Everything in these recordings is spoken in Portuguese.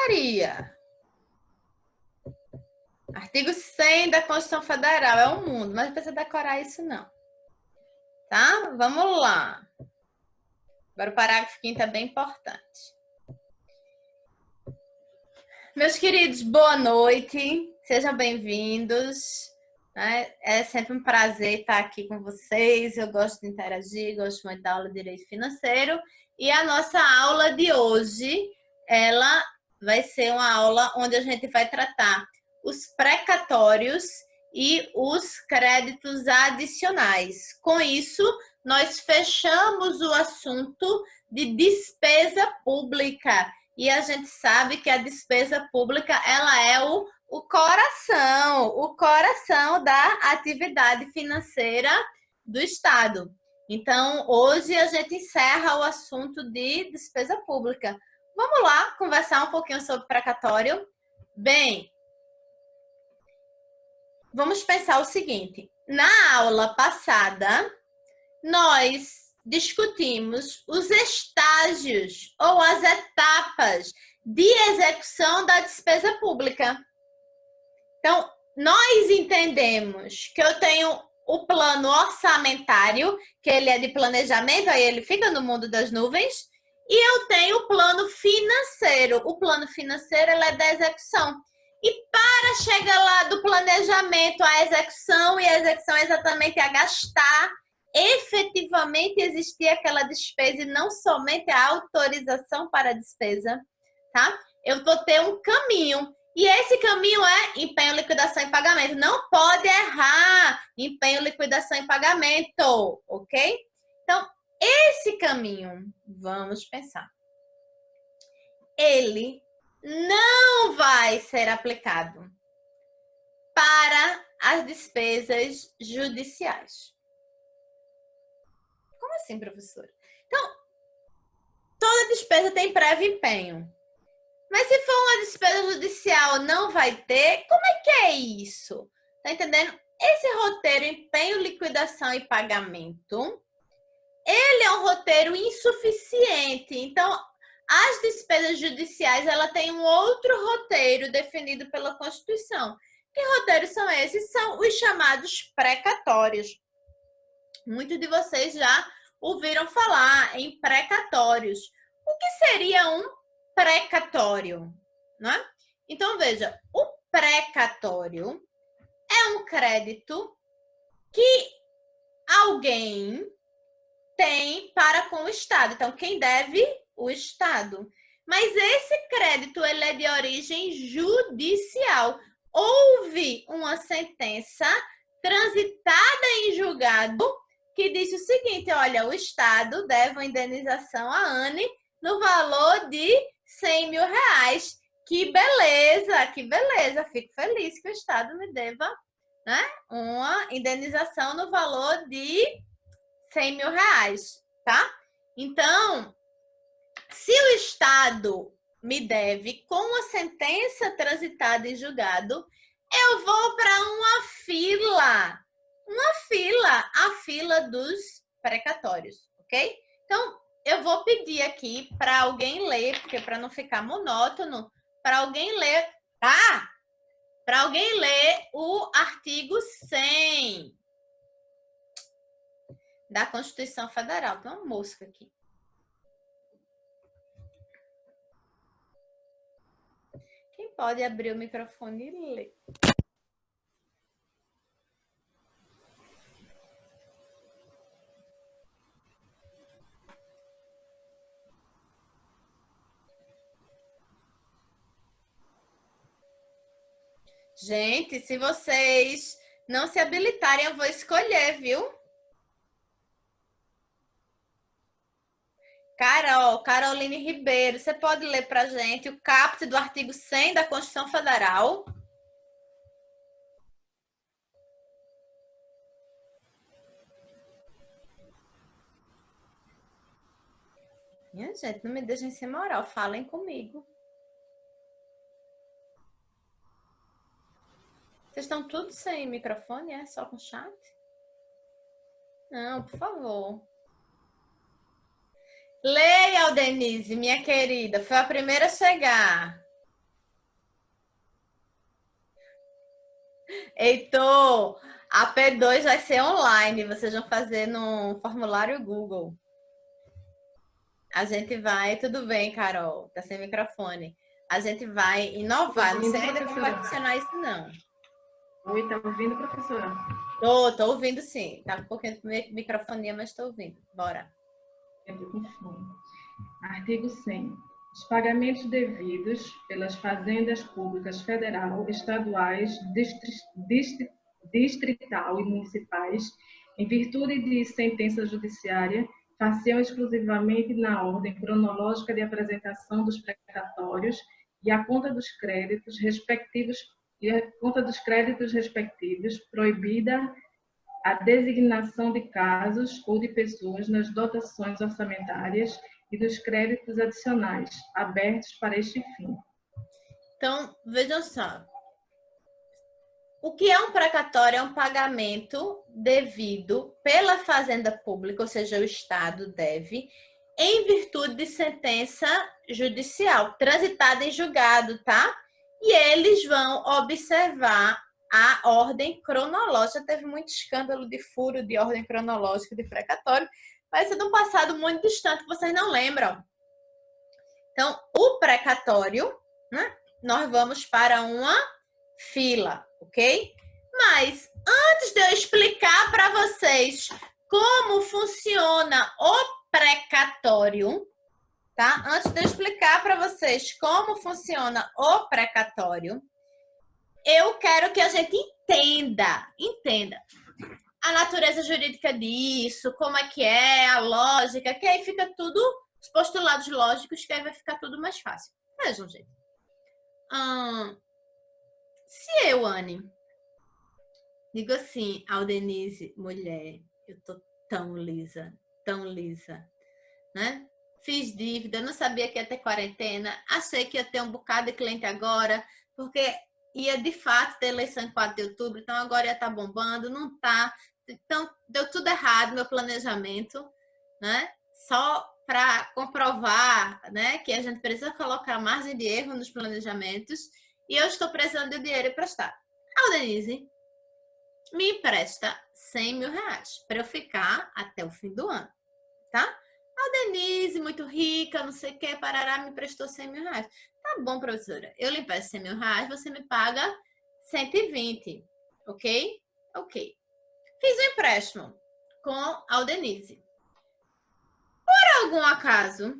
Maria. Artigo 100 da Constituição Federal. É um mundo, mas não precisa decorar isso, não. Tá? Vamos lá. Agora o parágrafo 5º é bem importante. Meus queridos, boa noite. Sejam bem-vindos. É sempre um prazer estar aqui com vocês. Eu gosto de interagir, gosto muito da aula de Direito Financeiro. E a nossa aula de hoje, ela vai ser uma aula onde a gente vai tratar os precatórios e os créditos adicionais. Com isso, nós fechamos o assunto de despesa pública. E a gente sabe que a despesa pública, ela é o coração da atividade financeira do Estado. Então, hoje a gente encerra o assunto de despesa pública. Vamos lá conversar um pouquinho sobre precatório? Bem, vamos pensar o seguinte. Na aula passada, nós discutimos os estágios ou as etapas de execução da despesa pública. Então, nós entendemos que eu tenho o plano orçamentário, que ele é de planejamento, aí ele fica no mundo das nuvens, e eu tenho o plano financeiro. O plano financeiro ele é da execução. E para chegar lá do planejamento à execução, e a execução é exatamente a gastar, efetivamente existir aquela despesa e não somente a autorização para a despesa, tá? Eu vou ter um caminho. E esse caminho é empenho, liquidação e pagamento. Não pode errar empenho, liquidação e pagamento, ok? Então, esse caminho, vamos pensar, ele não vai ser aplicado para as despesas judiciais. Como assim, professora? Então, toda despesa tem prévio empenho. Mas se for uma despesa judicial, não vai ter? Como é que é isso? Tá entendendo? Esse roteiro empenho, liquidação e pagamento, ele é um roteiro insuficiente. Então, as despesas judiciais, ela tem um outro roteiro definido pela Constituição. Que roteiros são esses? São os chamados precatórios. Muitos de vocês já ouviram falar em precatórios. O que seria um precatório? Né? Então, veja, o precatório é um crédito que alguém tem para com o Estado. Então, quem deve? O Estado. Mas esse crédito ele é de origem judicial. Houve uma sentença transitada em julgado que disse o seguinte, olha, o Estado deve uma indenização à ANE no valor de R$100.000. Que beleza, que beleza. Fico feliz que o Estado me deva, né, uma indenização no valor de R$100.000, tá? Então, se o Estado me deve com uma sentença transitada em julgado, eu vou para uma fila, a fila dos precatórios, ok? Então, eu vou pedir aqui para alguém ler, porque para não ficar monótono, para alguém ler, tá? Para alguém ler o artigo 100 da Constituição Federal. Tem uma mosca aqui. Quem pode abrir o microfone e ler? Gente, se vocês não se habilitarem, eu vou escolher, viu? Caroline Ribeiro, você pode ler para a gente o caput do artigo 100 da Constituição Federal? Minha gente, não me deixem sem moral, falem comigo. Vocês estão todos sem microfone, é? Só com chat? Não, por favor. Leia, Denise, minha querida. Foi a primeira a chegar. Heitor, a P2 vai ser online. Vocês vão fazer no formulário Google. A gente vai, tudo bem, Carol, tá sem microfone. A gente vai inovar. Não sei ainda como vai funcionar isso, não. Oi, tá ouvindo, professora? Tô ouvindo sim. Tá com um pouquinho de microfonia, mas tô ouvindo. Bora. Eu tô com fome. Artigo 100. Os pagamentos devidos pelas fazendas públicas federal, estaduais, distrital e municipais, em virtude de sentença judiciária, far-se-ão exclusivamente na ordem cronológica de apresentação dos precatórios e a conta dos créditos respectivos, proibida a designação de casos ou de pessoas nas dotações orçamentárias e dos créditos adicionais abertos para este fim. Então, vejam só. O que é um precatório? É um pagamento devido pela fazenda pública, ou seja, o Estado deve, em virtude de sentença judicial, transitada em julgado, tá? E eles vão observar a ordem cronológica. Teve muito escândalo de furo de ordem cronológica de precatório, mas é de um passado muito distante que vocês não lembram. Então, o precatório, né? Nós vamos para uma fila, ok? Mas antes de eu explicar para vocês como funciona o precatório, tá? Antes de eu explicar para vocês como funciona o precatório, eu quero que a gente entenda a natureza jurídica disso, como é que é, a lógica, que aí fica tudo, os postulados lógicos, que aí vai ficar tudo mais fácil. Vejam, gente. Se eu, Anne, digo assim ao Denise, mulher, eu tô tão lisa, né? Fiz dívida, não sabia que ia ter quarentena, achei que ia ter um bocado de cliente agora, porque ia de fato ter eleição em 4 de outubro, então agora ia estar bombando, não tá. Então, deu tudo errado meu planejamento, né? Só para comprovar, né, que a gente precisa colocar margem de erro nos planejamentos e eu estou precisando de dinheiro emprestado. A Denise me empresta 100 mil reais para eu ficar até o fim do ano, tá? A Denise, muito rica, não sei o que, parará, me emprestou 100 mil reais. Tá bom, professora, eu lhe empresto 100 mil reais, você me paga 120, ok? Ok. Fiz um empréstimo com a Denise. Por algum acaso,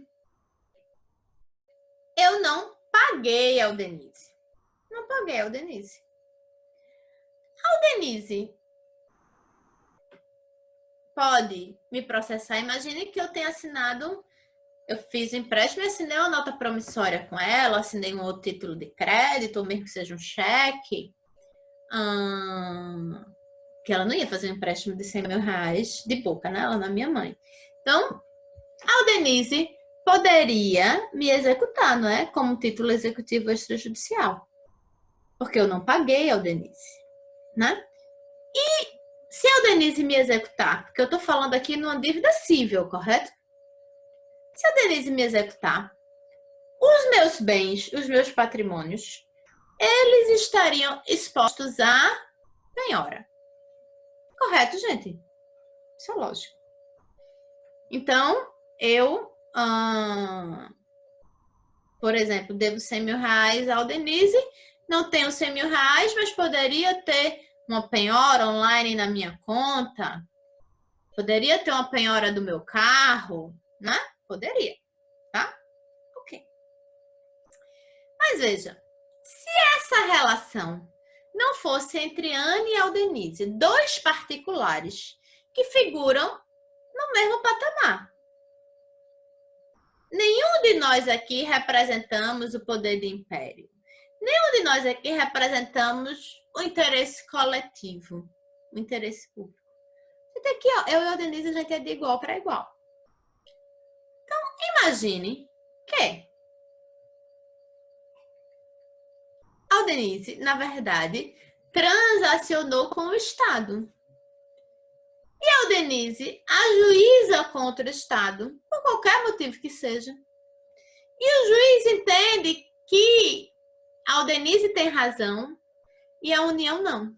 eu não paguei a Denise. Não paguei a Denise. A Denise pode me processar. Imagine que eu tenha assinado, eu fiz o empréstimo e assinei uma nota promissória com ela, assinei um outro título de crédito, ou mesmo que seja um cheque. Que ela não ia fazer um empréstimo de 100 mil reais de boca, né? Ela não é minha mãe. Então, a Denise poderia me executar, não é? Como título executivo extrajudicial. Porque eu não paguei a Denise, né? E se a Denise me executar, porque eu estou falando aqui numa dívida civil, correto? Se a Denise me executar, os meus bens, os meus patrimônios, eles estariam expostos à penhora. Correto, gente? Isso é lógico. Então, eu, por exemplo, devo 100 mil reais ao Denise, não tenho 100 mil reais, mas poderia ter uma penhora online na minha conta, poderia ter uma penhora do meu carro, né? Poderia, tá? Ok. Mas veja, se essa relação não fosse entre Anne e Aldenise, dois particulares que figuram no mesmo patamar. Nenhum de nós aqui representamos o poder do império. Nenhum de nós aqui representamos o interesse coletivo, o interesse público. Até aqui, ó, eu e a Denise, a gente é de igual para igual. Então, imagine que a Denise, na verdade, transacionou com o Estado. E a Denise ajuiza contra o Estado, por qualquer motivo que seja. E o juiz entende que a Denise tem razão e a União não.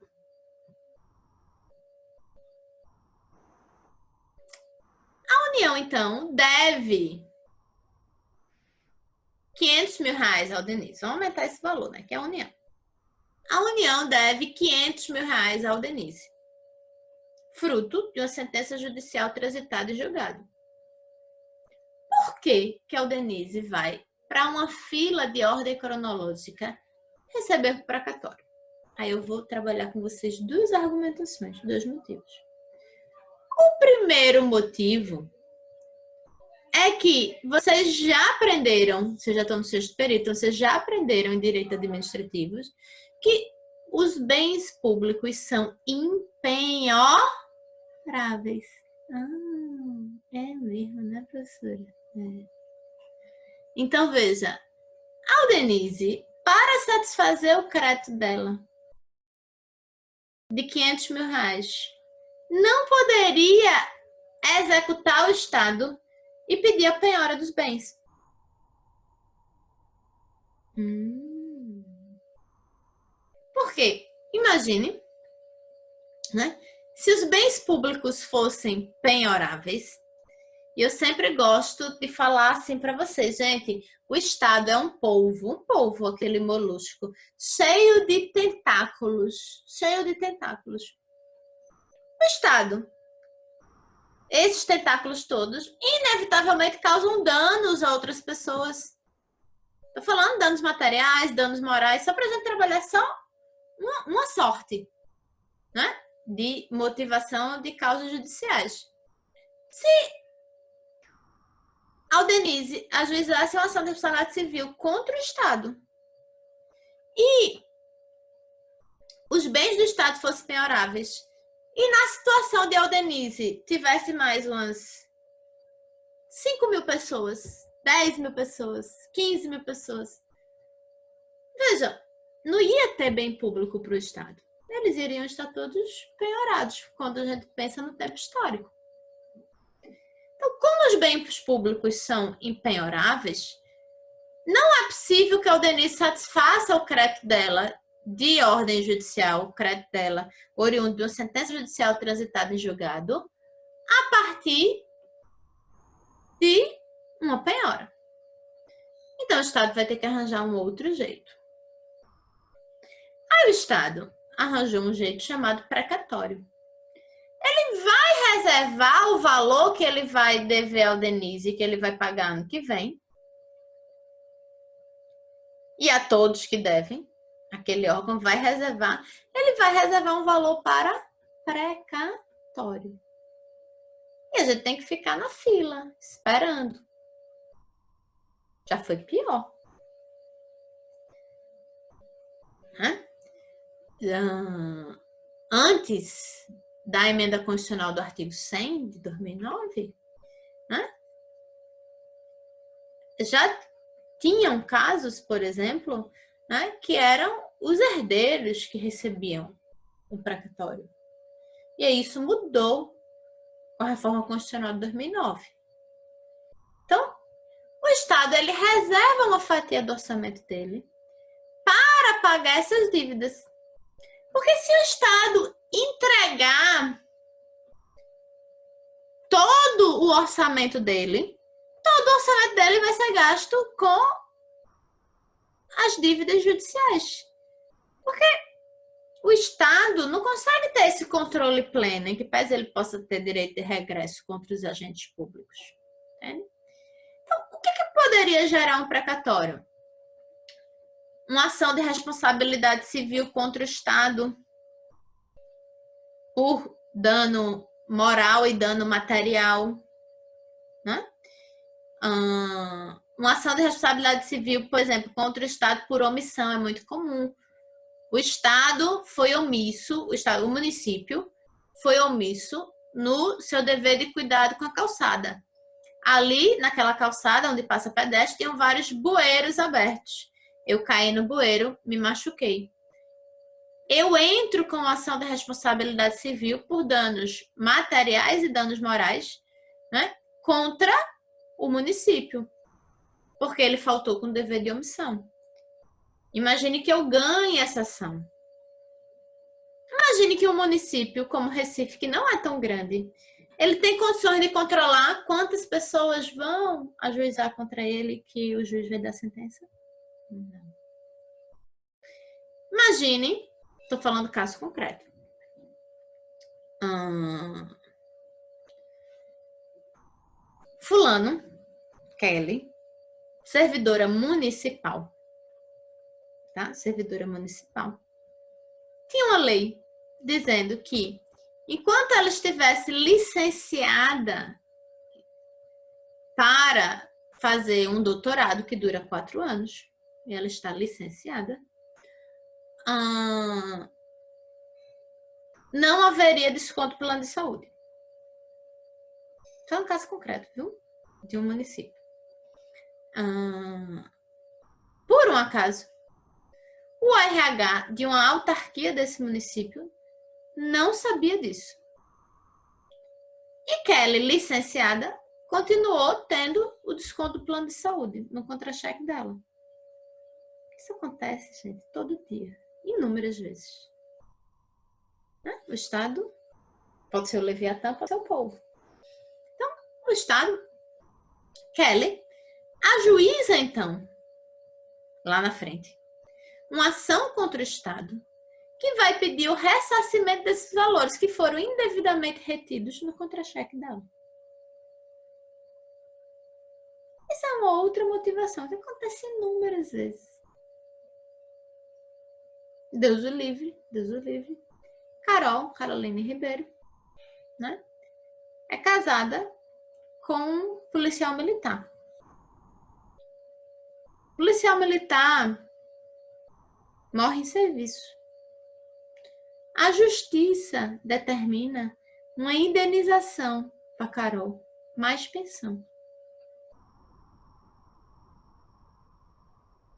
A União, então, deve R$ 500.000 ao Denise. Vamos aumentar esse valor, né? Que é a União. A União deve R$ 500.000 ao Denise, fruto de uma sentença judicial transitada e julgada. Por que que a Denise vai para uma fila de ordem cronológica receber o precatório? Aí eu vou trabalhar com vocês duas argumentações, dois motivos. O primeiro motivo é que vocês já aprenderam, vocês já estão no sexto período, então vocês já aprenderam em direito administrativo que os bens públicos são impenhoráveis. É mesmo, né, professora? É. Então, veja, a Denise, para satisfazer o crédito dela de R$ 500.000, não poderia executar o Estado e pedir a penhora dos bens. Por quê? Imagine, né? Se os bens públicos fossem penhoráveis, e eu sempre gosto de falar assim para vocês, gente, o Estado é um polvo, aquele molusco, cheio de tentáculos, O Estado, esses tentáculos todos, inevitavelmente causam danos a outras pessoas. Estou falando de danos materiais, danos morais, só para a gente trabalhar só uma sorte, né? De motivação de causas judiciais. Se a Denise ajuizasse uma ação de responsabilidade civil contra o Estado e os bens do Estado fossem penhoráveis, e na situação de Aldenise tivesse mais umas 5.000 pessoas, 10.000 pessoas, 15.000 pessoas, veja, não ia ter bem público para o Estado. Eles iriam estar todos penhorados, quando a gente pensa no tempo histórico. Então, como os bens públicos são impenhoráveis, não é possível que a Aldenise satisfaça o crédito dela de ordem judicial, o crédito dela oriundo de uma sentença judicial transitada em julgado, a partir de uma penhora. Então, o Estado vai ter que arranjar um outro jeito. Aí o Estado arranjou um jeito chamado precatório. Ele vai reservar o valor que ele vai dever ao Denise, que ele vai pagar ano que vem, e a todos que devem, aquele órgão vai reservar, ele vai reservar um valor para precatório. E a gente tem que ficar na fila, esperando. Já foi pior. Antes da emenda constitucional do artigo 100 de 2009, já tinham casos, por exemplo, que eram os herdeiros que recebiam o precatório. E aí isso mudou com a reforma constitucional de 2009. Então, o Estado ele reserva uma fatia do orçamento dele para pagar essas dívidas. Porque se o Estado entregar todo o orçamento dele, todo o orçamento dele vai ser gasto com as dívidas judiciais. Porque o Estado não consegue ter esse controle pleno, em que pese ele possa ter direito de regresso contra os agentes públicos. Entende? Então, o que poderia gerar um precatório? Uma ação de responsabilidade civil contra o Estado por dano moral e dano material, né? Uma ação de responsabilidade civil, por exemplo, contra o Estado por omissão, é muito comum. O Estado foi omisso, o município foi omisso no seu dever de cuidado com a calçada. Ali, naquela calçada onde passa pedestre, tinham vários bueiros abertos. Eu caí no bueiro, me machuquei. Eu entro com uma ação de responsabilidade civil por danos materiais e danos morais, né, contra o município, porque ele faltou com o dever de omissão. Imagine que eu ganhe essa ação. Imagine que um município como Recife, que não é tão grande, Ele tem condições de controlar quantas pessoas vão ajuizar contra ele que o juiz vai dar sentença? Não. Imagine, estou falando caso concreto. Fulano, Kelly, servidora municipal, tá? Servidora municipal. Tinha uma lei dizendo que, enquanto ela estivesse licenciada para fazer um doutorado que dura 4 anos, e ela está licenciada, não haveria desconto pelo plano de saúde. Só um caso concreto, viu? De um município. Por um acaso, o RH de uma autarquia desse município não sabia disso. E Kelly, licenciada, continuou tendo o desconto do plano de saúde no contra-cheque dela. Isso acontece, gente, todo dia, inúmeras vezes. O Estado pode ser o Leviatã, pode ser o povo. Então, o Estado, Kelly, ajuiza, então, lá na frente, uma ação contra o Estado que vai pedir o ressarcimento desses valores que foram indevidamente retidos no contra-cheque dela. Essa é uma outra motivação que acontece inúmeras vezes. Deus o livre, Deus o livre. Caroline Ribeiro, né? É casada com um policial militar. O policial militar morre em serviço. A justiça determina uma indenização para Carol, mais pensão.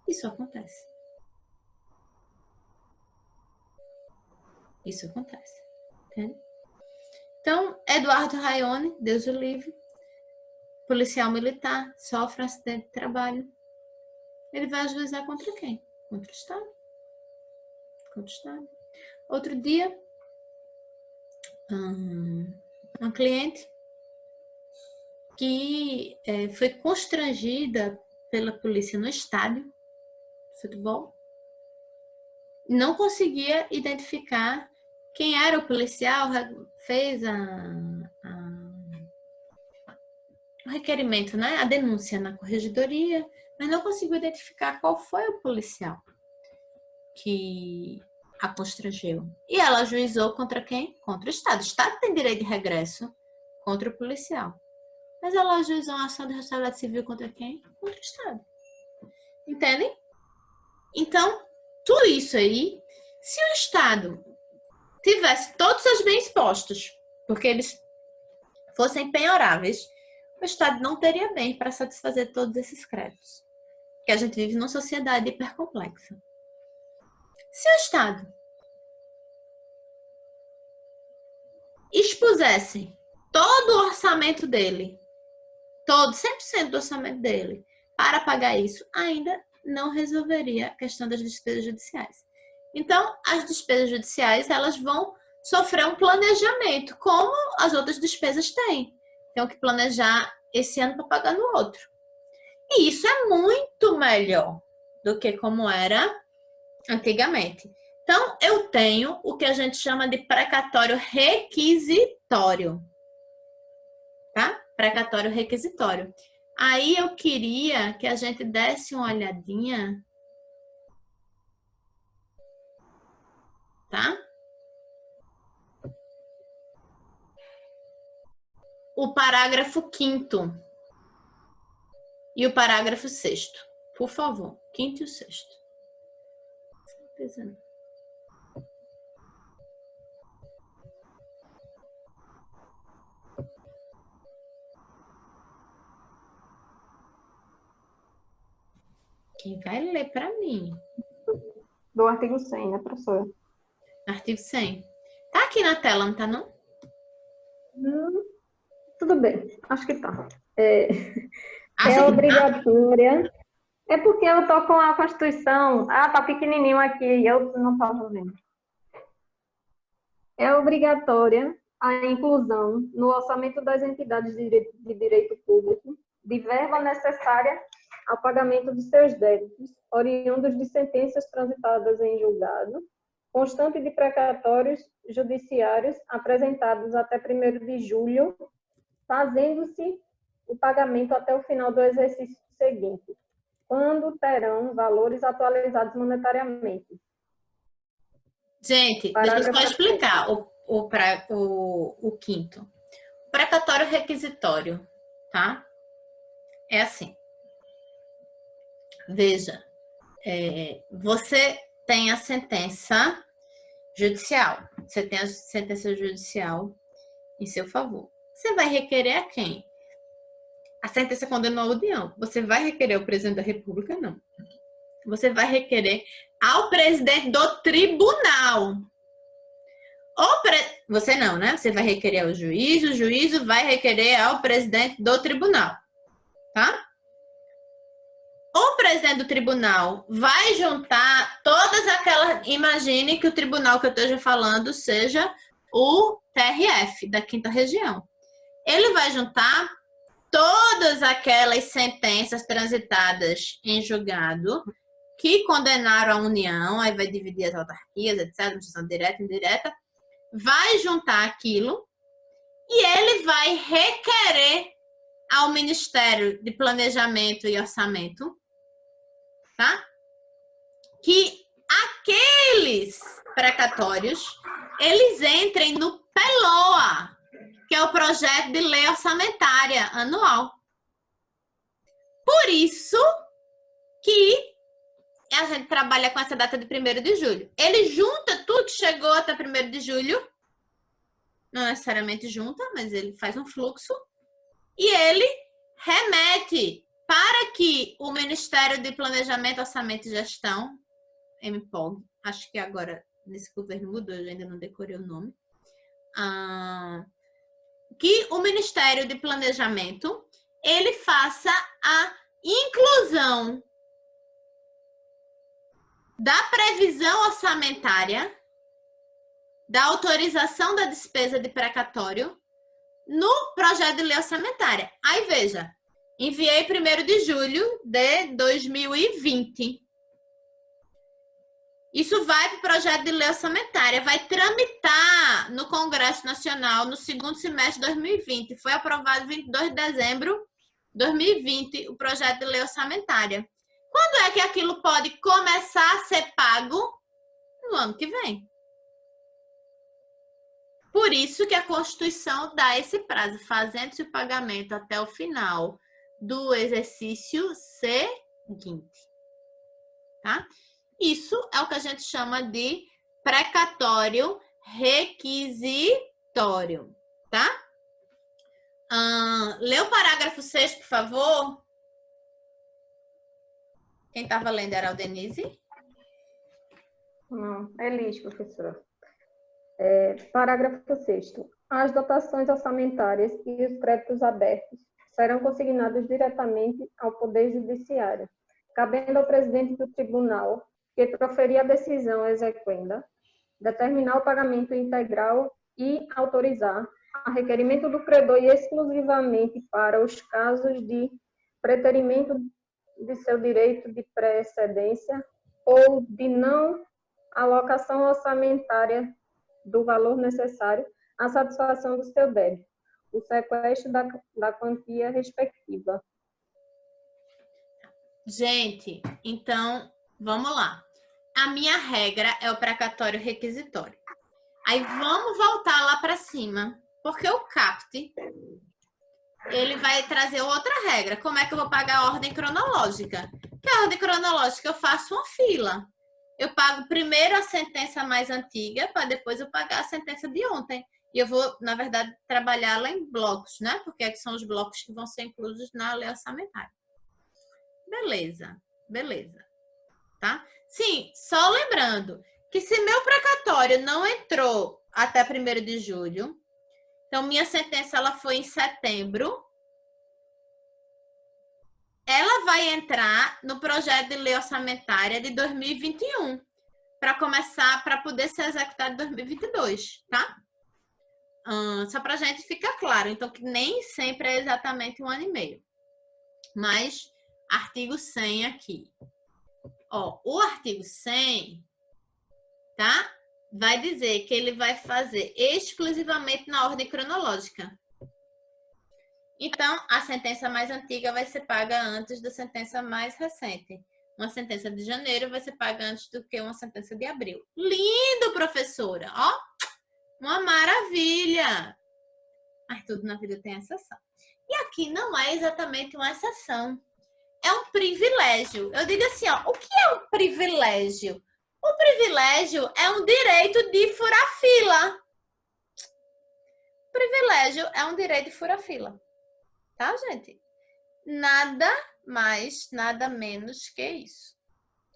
Isso acontece. Isso acontece. Entende? Então, Eduardo Raione, Deus o livre, policial militar, sofre um acidente de trabalho. Ele vai ajuizar contra quem? Contra o Estado. Contra o Estado. Outro dia, uma cliente que foi constrangida pela polícia no estádio de futebol, não conseguia identificar quem era o policial, fez o requerimento, né? A denúncia na corregedoria, mas não conseguiu identificar qual foi o policial que a constrangeu. E ela ajuizou contra quem? Contra o Estado. O Estado tem direito de regresso contra o policial. Mas ela ajuizou uma ação de responsabilidade civil contra quem? Contra o Estado. Entendem? Então, tudo isso aí, se o Estado tivesse todos os bens postos, porque eles fossem penhoráveis, o Estado não teria bem para satisfazer todos esses créditos. Porque a gente vive numa sociedade hipercomplexa. Se o Estado expusesse todo o orçamento dele, todo, 100% do orçamento dele, para pagar isso, ainda não resolveria a questão das despesas judiciais. Então, as despesas judiciais, elas vão sofrer um planejamento, como as outras despesas têm. Tem que planejar esse ano para pagar no outro. E isso é muito melhor do que como era antigamente. Então, eu tenho o que a gente chama de precatório requisitório. Tá? Precatório requisitório. Aí eu queria que a gente desse uma olhadinha, tá? O parágrafo 5º e o parágrafo 6º. Por favor, 5º e o 6º. Quem vai ler para mim? Do artigo 100, né, professora? Artigo 100. Tá aqui na tela, não tá não? Tudo bem, acho que tá. É obrigatória. É porque eu tô com a Constituição. Ah, tá pequenininho aqui, eu não tava vendo. É obrigatória a inclusão no orçamento das entidades de direito público de verba necessária ao pagamento de seus débitos, oriundos de sentenças transitadas em julgado, constante de precatórios judiciários apresentados até 1º de julho, fazendo-se o pagamento até o final do exercício seguinte, quando terão valores atualizados monetariamente. Gente, deixa eu só explicar o quinto. Precatório requisitório, tá? É assim. Veja, você tem a sentença judicial. Você tem a sentença judicial em seu favor. Você vai requerer a quem? A sentença condenou a União. Você vai requerer ao presidente da República? Não. Você vai requerer ao presidente do tribunal. Você não, né? Você vai requerer ao juiz, o juízo vai requerer ao presidente do tribunal. Tá? O presidente do tribunal vai juntar todas aquelas... Imagine que o tribunal que eu esteja falando seja o TRF, da 5ª Região. Ele vai juntar todas aquelas sentenças transitadas em julgado que condenaram a União, aí vai dividir as autarquias, etc., administração direta e indireta, vai juntar aquilo e ele vai requerer ao Ministério de Planejamento e Orçamento, tá? Que aqueles precatórios, eles entrem no PELOA, que é o Projeto de Lei Orçamentária Anual. Por isso que a gente trabalha com essa data de 1º de julho. Ele junta tudo que chegou até 1º de julho, não necessariamente junta, mas ele faz um fluxo, e ele remete para que o Ministério de Planejamento, Orçamento e Gestão, MPOG, acho que agora nesse governo mudou, eu ainda não decorei o nome, que o Ministério de Planejamento, ele faça a inclusão da previsão orçamentária, da autorização da despesa de precatório no projeto de lei orçamentária. Aí, veja, enviei 1º de julho de 2020. Isso vai para o projeto de lei orçamentária, vai tramitar no Congresso Nacional no 2º semestre de 2020. Foi aprovado 22 de dezembro de 2020 o projeto de lei orçamentária. Quando é que aquilo pode começar a ser pago? No ano que vem. Por isso que a Constituição dá esse prazo, fazendo-se o pagamento até o final do exercício seguinte. Tá? Isso é o que a gente chama de precatório requisitório, tá? Lê o parágrafo 6, por favor. Quem estava lendo era a Denise? Não, é Elis, professora. Parágrafo 6º. As dotações orçamentárias e os créditos abertos serão consignados diretamente ao Poder Judiciário, cabendo ao presidente do tribunal que proferir a decisão exequenda, determinar o pagamento integral e autorizar a requerimento do credor e exclusivamente para os casos de preterimento de seu direito de precedência ou de não alocação orçamentária do valor necessário à satisfação do seu débito, o sequestro da quantia respectiva. Gente, então, vamos lá. A minha regra é o precatório requisitório. Aí vamos voltar lá para cima, porque o CAPT, ele vai trazer outra regra. Como é que eu vou pagar a ordem cronológica? Que a ordem cronológica eu faço uma fila. Eu pago primeiro a sentença mais antiga, para depois eu pagar a sentença de ontem. E eu vou, na verdade, trabalhá-la em blocos, né? Porque é que são os blocos que vão ser inclusos na lei orçamentária. Beleza, beleza. Tá? Sim, só lembrando que se meu precatório não entrou até 1º de julho, então minha sentença ela foi em setembro, ela vai entrar no projeto de lei orçamentária de 2021, para começar, para poder ser executado em 2022, tá? Só para a gente ficar claro. Então, que nem sempre é exatamente 1 ano e meio. Mas, artigo 100 aqui. Ó, o artigo 100, tá? Vai dizer que ele vai fazer exclusivamente na ordem cronológica. Então, a sentença mais antiga vai ser paga antes da sentença mais recente. Uma sentença de janeiro vai ser paga antes do que uma sentença de abril. Lindo, professora! Ó, uma maravilha! Mas tudo na vida tem exceção. E aqui não é exatamente uma exceção. É um privilégio. Eu digo assim, ó, o que é um privilégio? O privilégio é um direito de furar fila. O privilégio é um direito de furar fila. Tá, gente? Nada mais, nada menos que isso.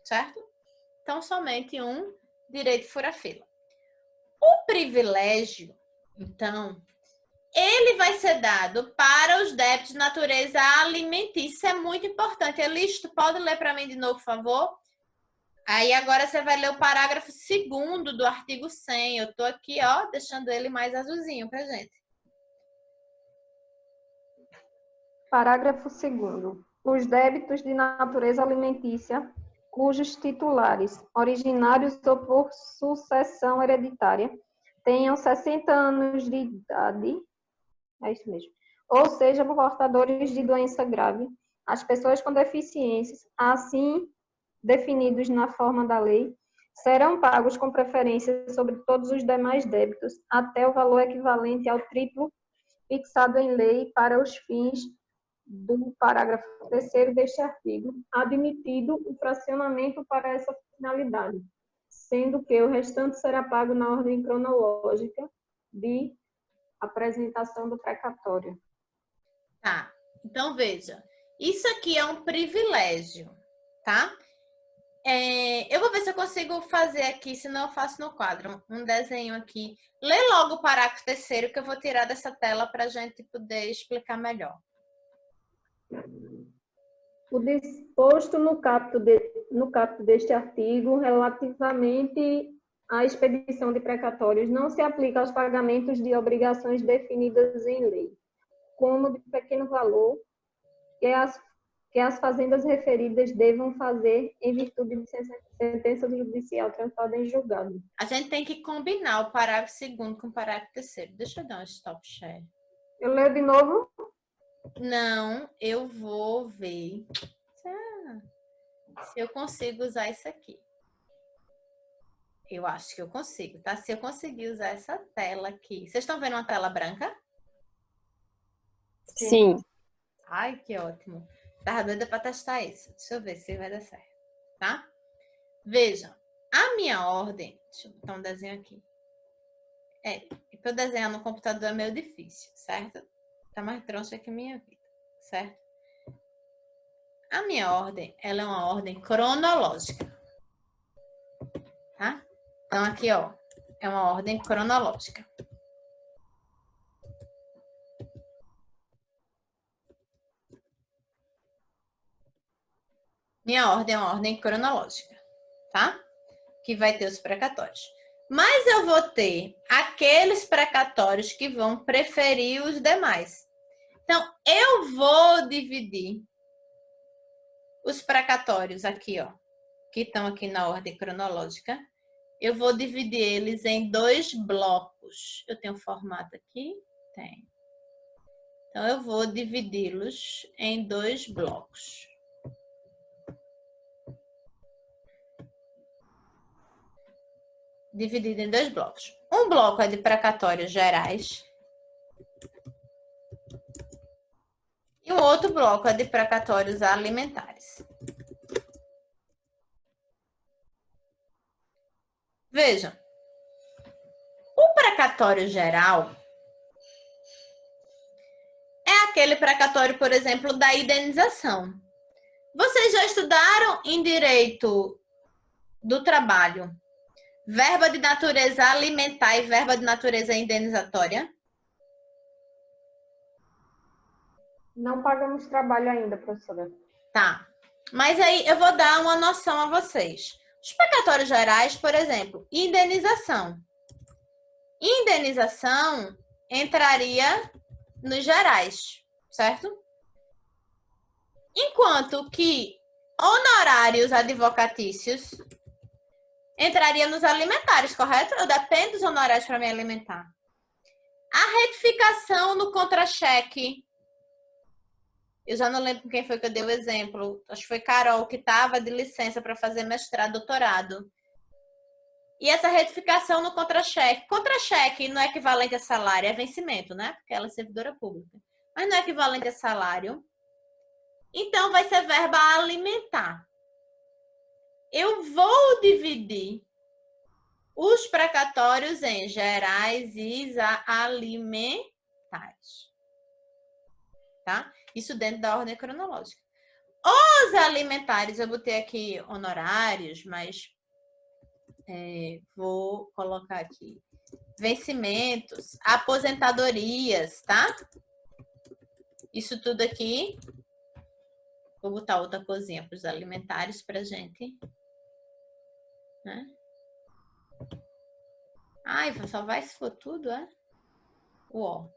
Certo? Então, somente um direito de furar fila. O privilégio, então, ele vai ser dado para os débitos de natureza alimentícia. Isso é muito importante. Elisto, pode ler para mim de novo, por favor? Aí agora você vai ler o parágrafo 2º do artigo 100. Eu tô aqui, ó, deixando ele mais azulzinho pra gente. Parágrafo 2º. Os débitos de natureza alimentícia, cujos titulares, originários ou por sucessão hereditária, tenham 60 anos de idade, é isso mesmo, ou sejam portadores de doença grave, as pessoas com deficiências, assim definidos na forma da lei, serão pagos com preferência sobre todos os demais débitos, até o valor equivalente ao triplo fixado em lei para os fins do parágrafo 3º deste artigo, admitido o fracionamento para essa finalidade, sendo que o restante será pago na ordem cronológica de apresentação do precatório. Tá, então veja, isso aqui é um privilégio, tá? Eu vou ver se eu consigo fazer aqui, senão eu faço no quadro, um desenho aqui. Lê logo o parágrafo 3º que eu vou tirar dessa tela para a gente poder explicar melhor. O disposto no caput deste artigo relativamente à expedição de precatórios não se aplica aos pagamentos de obrigações definidas em lei, como de pequeno valor, que as fazendas referidas devam fazer em virtude de sentença judicial transitada em julgado. A gente tem que combinar o parágrafo 2º com o parágrafo 3º. Deixa eu dar um stop share. Eu leio de novo? Não, eu vou ver se eu consigo usar isso aqui. Eu acho que eu consigo, tá? Se eu conseguir usar essa tela aqui. Vocês estão vendo uma tela branca? Sim. Ai, que ótimo. Tava doida para testar isso. Deixa eu ver se vai dar certo, tá? Vejam, a minha ordem... Deixa eu botar um desenho aqui. Para eu desenhar no computador é meio difícil, certo? Tá mais troncha que a minha vida, certo? A minha ordem, ela é uma ordem cronológica, tá? Então, aqui, ó, é uma ordem cronológica. Minha ordem é uma ordem cronológica, tá? Que vai ter os precatórios. Mas eu vou ter aqueles precatórios que vão preferir os demais. Então, eu vou dividir os precatórios aqui, ó, que estão aqui na ordem cronológica. Eu vou dividir eles em 2 blocos. Eu tenho formato aqui? Tenho. Então, eu vou dividi-los em 2 blocos. Dividido em 2 blocos. Um bloco é de precatórios gerais. E o outro bloco é de precatórios alimentares. Vejam. O precatório geral é aquele precatório, por exemplo, da indenização. Vocês já estudaram em direito do trabalho verba de natureza alimentar e verba de natureza indenizatória? Não pagamos trabalho ainda, professora. Tá. Mas aí eu vou dar uma noção a vocês. Os precatórios gerais, por exemplo, indenização. Indenização entraria nos gerais, certo? Enquanto que honorários advocatícios entraria nos alimentares, correto? Eu dependo dos honorários para me alimentar. A retificação no contra-cheque. Eu já não lembro quem foi que eu dei o exemplo. Acho que foi Carol, que estava de licença para fazer mestrado, doutorado. E essa retificação no contra-cheque. Contra-cheque não é equivalente a salário, é vencimento, né? Porque ela é servidora pública. Mas não é equivalente a salário. Então, vai ser verba alimentar. Eu vou dividir os precatórios em gerais e alimentares. Tá? Isso dentro da ordem cronológica. Os alimentares, eu botei aqui honorários, mas vou colocar aqui vencimentos, aposentadorias, tá? Isso tudo aqui. Vou botar outra coisinha para os alimentares para gente. Né? Ai, só vai se for tudo, é? Uó.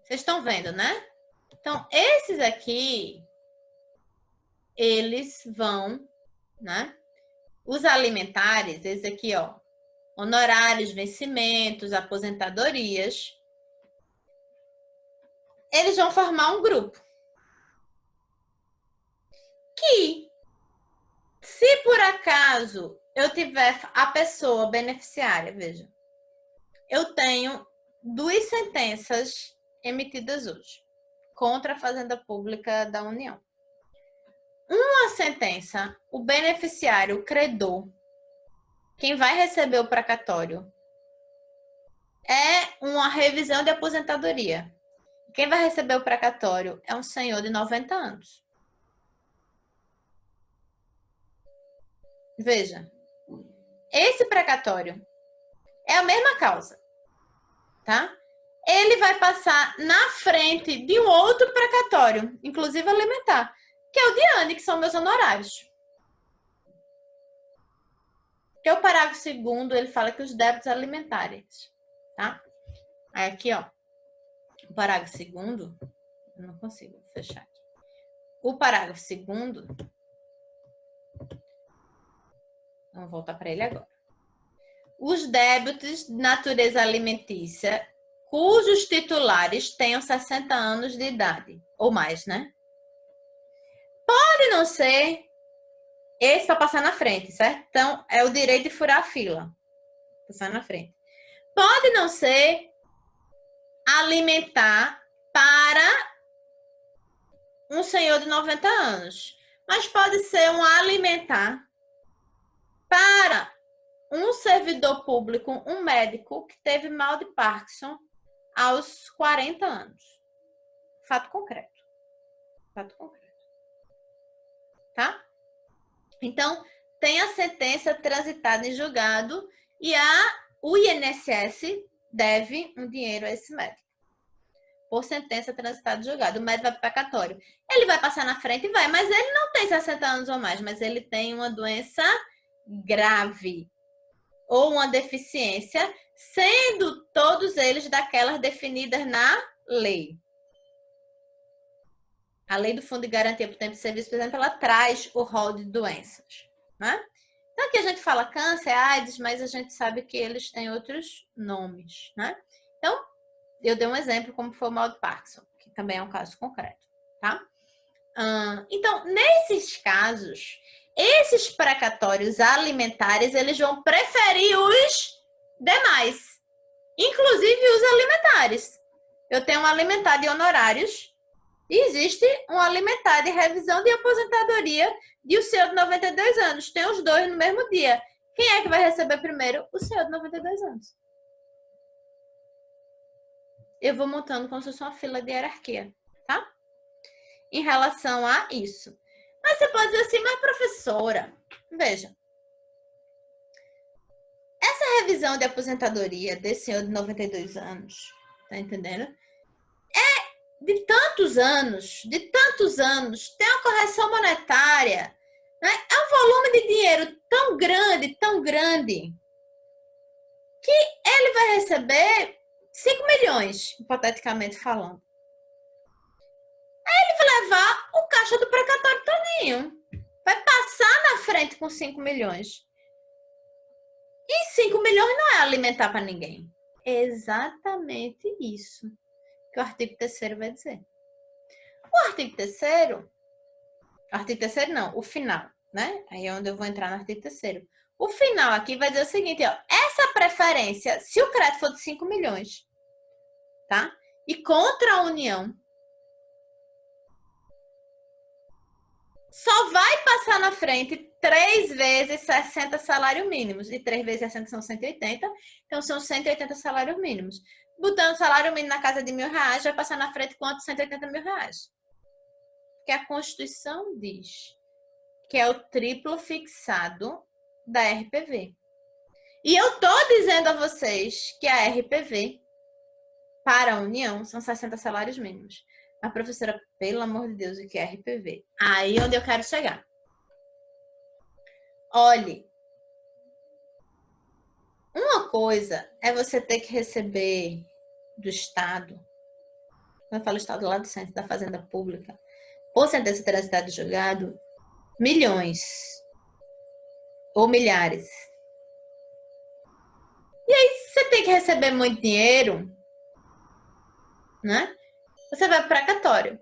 Vocês estão vendo, né? Então, esses aqui, eles vão, né? Os alimentares, esse aqui, ó, honorários, vencimentos, aposentadorias, eles vão formar um grupo. Que, se por acaso eu tiver a pessoa beneficiária, veja, eu tenho 2 sentenças emitidas hoje contra a Fazenda Pública da União. Uma sentença, o beneficiário, o credor, quem vai receber o precatório, é uma revisão de aposentadoria. Quem vai receber o precatório é um senhor de 90 anos. Veja, esse precatório é a mesma causa, tá? Ele vai passar na frente de um outro precatório, inclusive alimentar, que é o de Anne, que são meus honorários. Que é o parágrafo 2º, ele fala que os débitos alimentares, tá? Aí aqui, ó, o parágrafo 2º, eu não consigo fechar aqui. O parágrafo 2º, vamos voltar para ele agora. Os débitos de natureza alimentícia, cujos titulares tenham 60 anos de idade, ou mais, né? Pode não ser esse para passar na frente, certo? Então, é o direito de furar a fila. Passar na frente. Pode não ser alimentar para um senhor de 90 anos, mas pode ser um alimentar para um servidor público, um médico que teve mal de Parkinson aos 40 anos. Fato concreto. Fato concreto. Tá? Então, tem a sentença transitada em julgado e o INSS deve um dinheiro a esse médico. Por sentença transitada em julgado. O médico vai para o precatório. Ele vai passar na frente e vai, mas ele não tem 60 anos ou mais, mas ele tem uma doença grave ou uma deficiência, sendo todos eles daquelas definidas na lei. A lei do Fundo de Garantia por Tempo de Serviço, por exemplo, ela traz o rol de doenças, né? Então, aqui a gente fala câncer, AIDS, mas a gente sabe que eles têm outros nomes, né? Então, eu dei um exemplo como foi o mal de Parkinson, que também é um caso concreto, tá? Então, nesses casos, esses precatórios alimentares, eles vão preferir os demais, inclusive os alimentares. Eu tenho um alimentar de honorários e existe um alimentar de revisão de aposentadoria de o senhor de 92 anos. Tem os dois no mesmo dia. Quem é que vai receber primeiro? O senhor de 92 anos. Eu vou montando como se fosse uma fila de hierarquia, tá? Em relação a isso. Mas você pode dizer assim, mas professora, veja, essa revisão de aposentadoria desse senhor de 92 anos, tá entendendo? de tantos anos, tem uma correção monetária, né? É um volume de dinheiro tão grande, que ele vai receber 5 milhões, hipoteticamente falando. Aí ele vai levar o caixa do precatório todinho. Vai passar na frente com 5 milhões. E 5 milhões não é alimentar para ninguém. É exatamente isso que o artigo 3º vai dizer. O artigo 3º não, o final, né? Aí é onde eu vou entrar no artigo 3º. O final aqui vai dizer o seguinte, ó, essa preferência, se o crédito for de 5 milhões, tá? E contra a União, só vai passar na frente 3 vezes 60 salários mínimos. E 3 vezes 60 são 180, então são 180 salários mínimos. Botando salário mínimo na casa de R$1.000, vai passar na frente quanto? 180 mil reais. Porque a Constituição diz que é o triplo fixado da RPV. E eu tô dizendo a vocês que a RPV para a União são 60 salários mínimos. A professora, pelo amor de Deus, o que é RPV? Aí é onde eu quero chegar. Olhe, uma coisa é você ter que receber do Estado, quando eu falo Estado lá do centro da Fazenda Pública, por sentença transitada de julgado, milhões ou milhares. E aí você tem que receber muito dinheiro, né? Você vai para o precatório.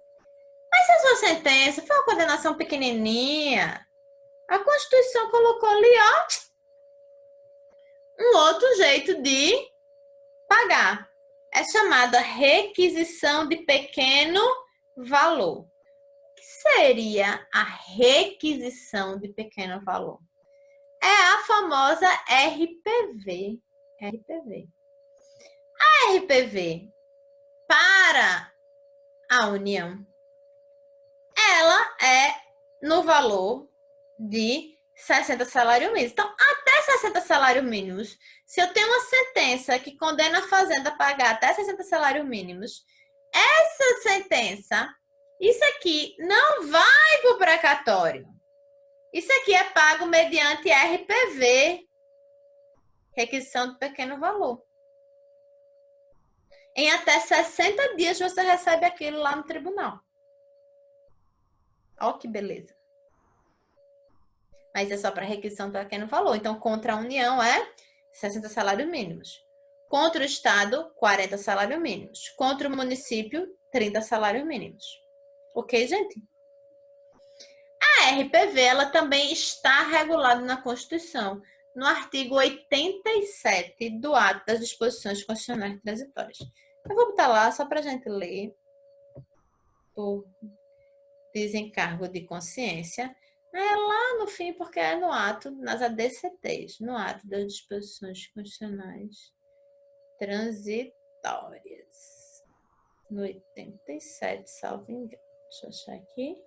Mas se a sua sentença foi uma condenação pequenininha, a Constituição colocou ali, ó, um outro jeito de pagar. É chamada requisição de pequeno valor. O que seria a requisição de pequeno valor? É a famosa RPV. A RPV para a União, ela é no valor de 60 salários mínimos. Então, até 60 salários mínimos, se eu tenho uma sentença que condena a Fazenda a pagar até 60 salários mínimos, essa sentença, isso aqui não vai para o precatório. Isso aqui é pago mediante RPV, requisição de pequeno valor. Em até 60 dias você recebe aquilo lá no tribunal. Olha que beleza. Mas é só para requisição de pequeno valor. Então, contra a União é 60 salários mínimos. Contra o Estado, 40 salários mínimos. Contra o município, 30 salários mínimos. Ok, gente? A RPV, ela também está regulada na Constituição, no artigo 87 do Ato das Disposições Constitucionais Transitórias. Eu vou botar lá só para a gente ler, por desencargo de consciência. É lá no fim, porque é no ato, nas ADCTs, no ato das disposições constitucionais transitórias. No 87, salvo engano. Deixa eu achar aqui.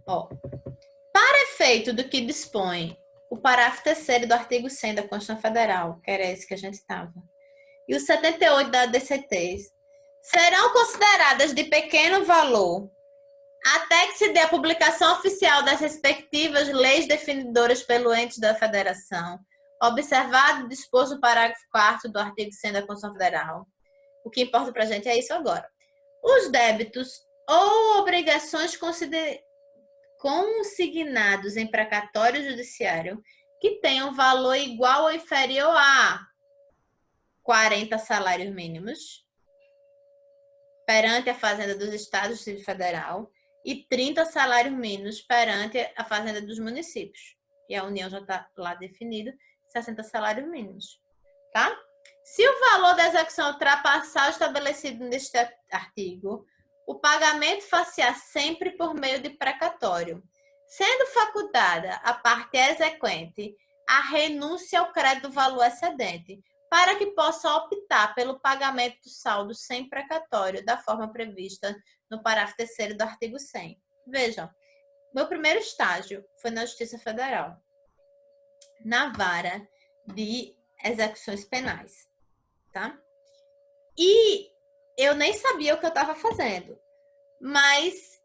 Ó, para efeito do que dispõe o parágrafo 3º do artigo 100 da Constituição Federal, que era esse que a gente estava, e o 78 da ADCTs, serão consideradas de pequeno valor até que se dê a publicação oficial das respectivas leis definidoras pelo ente da Federação, observado o disposto no parágrafo 4º do artigo 100 da Constituição Federal. O que importa para a gente é isso agora. Os débitos ou obrigações consignados em precatório judiciário que tenham valor igual ou inferior a 40 salários mínimos perante a Fazenda dos Estados do Distrito Federal e 30 salários mínimos perante a Fazenda dos municípios. E a União já está lá definido, 60 salários mínimos. Tá? Se o valor da execução ultrapassar o estabelecido neste artigo, o pagamento far-se-á sempre por meio de precatório, sendo facultada a parte exequente a renúncia ao crédito do valor excedente, para que possa optar pelo pagamento do saldo sem precatório, da forma prevista no parágrafo 3º do artigo 100. Vejam, meu primeiro estágio foi na Justiça Federal, na vara de execuções penais, tá? E eu nem sabia o que eu estava fazendo, mas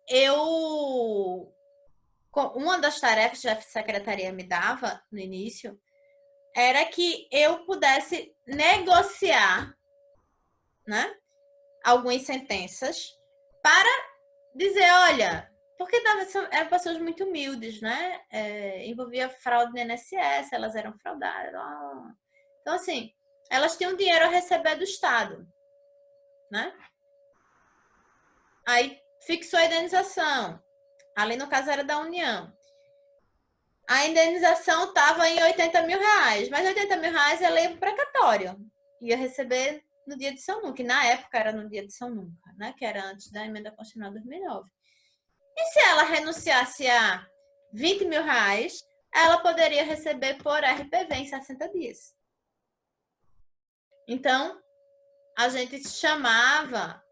uma das tarefas que a secretaria me dava no início era que eu pudesse negociar, né, algumas sentenças para dizer, olha, porque eram pessoas muito humildes, né? Envolvia fraude no INSS, elas eram fraudadas. Então, assim, elas tinham dinheiro a receber do Estado, né? Aí fixou a indenização. Ali, no caso, era da União. A indenização estava em R$80 mil, mas R$80 mil é lei precatório. Ia receber no dia de São Nunca, que na época era no dia de São Nunca, né? Que era antes da emenda constitucional de 2009. E se ela renunciasse a R$20 mil, ela poderia receber por RPV em 60 dias. Então, a gente chamava,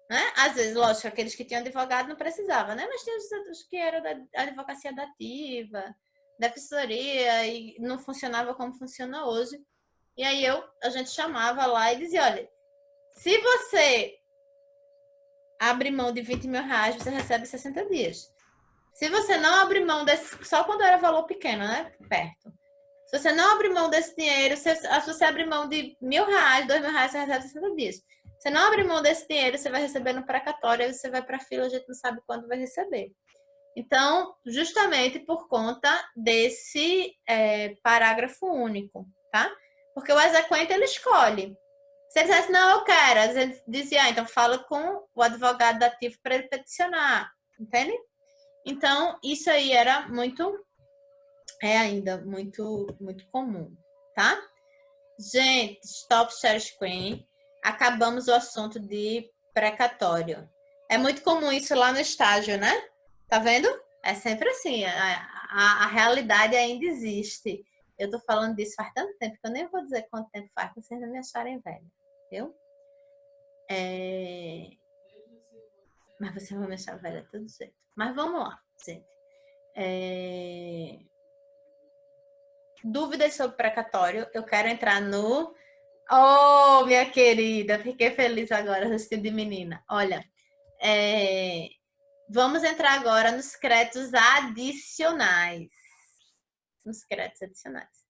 né? Às vezes, lógico, aqueles que tinham advogado não precisavam, né? Mas tinha os que eram da advocacia dativa, defensoria, e não funcionava como funciona hoje. E aí a gente chamava lá e dizia, olha, se você abre mão de R$20 mil, você recebe 60 dias. Se você não abrir mão desse, só quando era valor pequeno, né? Perto. Se você não abrir mão desse dinheiro, se você abrir mão de R$1.000, R$2.000, você recebe 60 dias. Se você não abrir mão desse dinheiro, você vai receber no precatório, aí você vai para a fila, a gente não sabe quando vai receber. Então, justamente por conta desse parágrafo único, tá? Porque o exequente, ele escolhe. Se ele dissesse, não, eu quero, ele dizia, então fala com o advogado dativo para ele peticionar, entende? Então, isso aí era ainda muito comum, tá? Gente, stop share screen. Acabamos o assunto de precatório. É muito comum isso lá no estágio, né? Tá vendo? É sempre assim. A realidade ainda existe. Eu tô falando disso faz tanto tempo que eu nem vou dizer quanto tempo faz pra vocês não me acharem velha, viu? Mas vocês vão me achar velha de todo jeito. Mas vamos lá, gente. Dúvidas sobre precatório, eu quero entrar no... Oh, minha querida, fiquei feliz agora assistindo de menina. Olha, vamos entrar agora nos créditos adicionais. Nos créditos adicionais.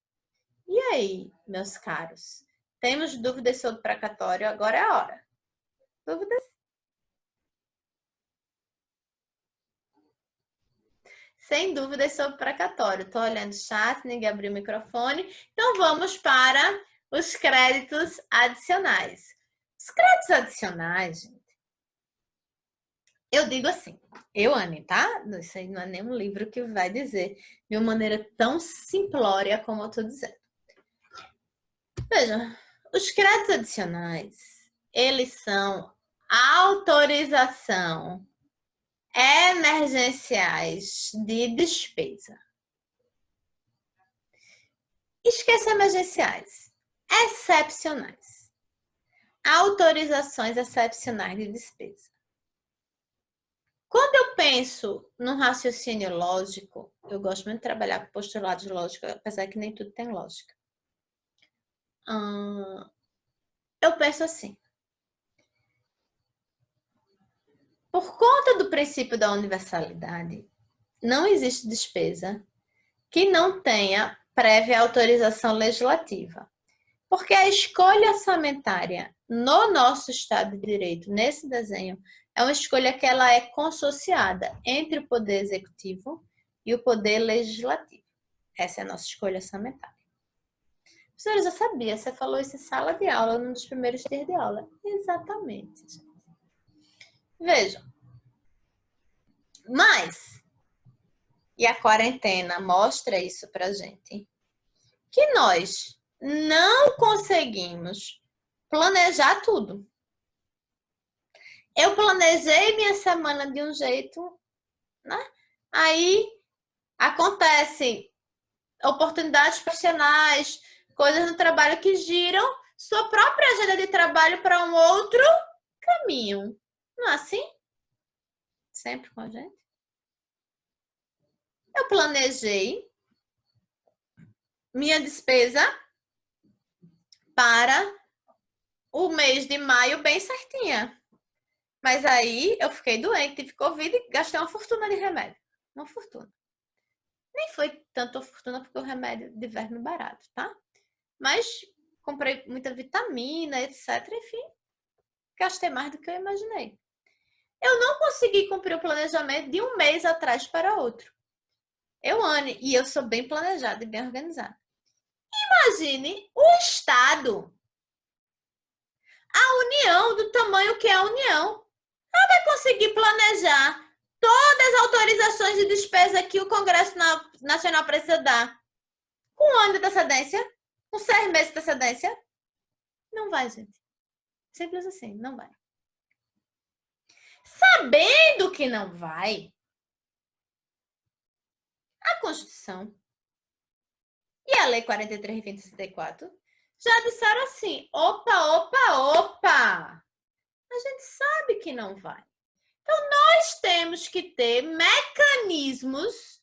E aí, meus caros? Temos dúvidas sobre precatório? Agora é a hora. Dúvidas? Sem dúvidas sobre precatório. Estou olhando o chat, ninguém abriu o microfone. Então, vamos para os créditos adicionais. Os créditos adicionais, gente, eu digo assim, Anne, tá? Isso aí não é nenhum livro que vai dizer de uma maneira tão simplória como eu estou dizendo. Veja, os créditos adicionais, eles são autorização emergenciais de despesa. Esqueça emergenciais, excepcionais. Autorizações excepcionais de despesa. Quando eu penso num raciocínio lógico, eu gosto muito de trabalhar com postulados lógicos, apesar que nem tudo tem lógica. Eu penso assim. Por conta do princípio da universalidade, não existe despesa que não tenha prévia autorização legislativa. Porque a escolha orçamentária no nosso Estado de Direito, nesse desenho, é uma escolha que ela é consociada entre o Poder Executivo e o Poder Legislativo. Essa é a nossa escolha orçamentária. Professora, eu já sabia, você falou isso em sala de aula, num dos primeiros dias de aula. Exatamente, gente. Vejam. Mas, e a quarentena mostra isso pra gente, que nós não conseguimos planejar tudo. Eu planejei minha semana de um jeito, né? Aí acontecem oportunidades profissionais, coisas no trabalho que giram sua própria agenda de trabalho para um outro caminho. Não é assim? Sempre com a gente. Eu planejei minha despesa para o mês de maio bem certinha. Mas aí eu fiquei doente, tive Covid e gastei uma fortuna de remédio. Uma fortuna. Nem foi tanto a fortuna porque o remédio de verme é barato, tá? Mas comprei muita vitamina, etc. Enfim, gastei mais do que eu imaginei. Eu não consegui cumprir o planejamento de um mês atrás para outro. Anne, e eu sou bem planejada e bem organizada. Imagine o Estado, a União, do tamanho que é a União. Ela vai conseguir planejar todas as autorizações de despesa que o Congresso Nacional precisa dar com um ano de antecedência? Com 6 meses de antecedência? Não vai, gente. Simples assim, não vai. Sabendo que não vai, a Constituição e a Lei 43.2064 já disseram assim, opa, a gente sabe que não vai. Então, nós temos que ter mecanismos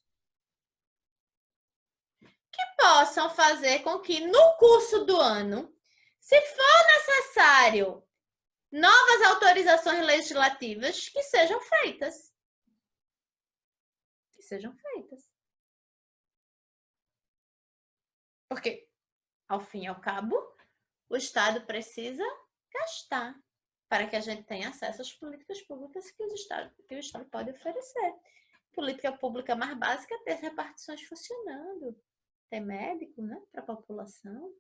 que possam fazer com que, no curso do ano, se for necessário novas autorizações legislativas, que sejam feitas. Que sejam feitas. Porque, ao fim e ao cabo, o Estado precisa gastar para que a gente tenha acesso às políticas públicas que o Estado pode oferecer. Política pública mais básica é ter repartições funcionando. Ter médico, né, para a população.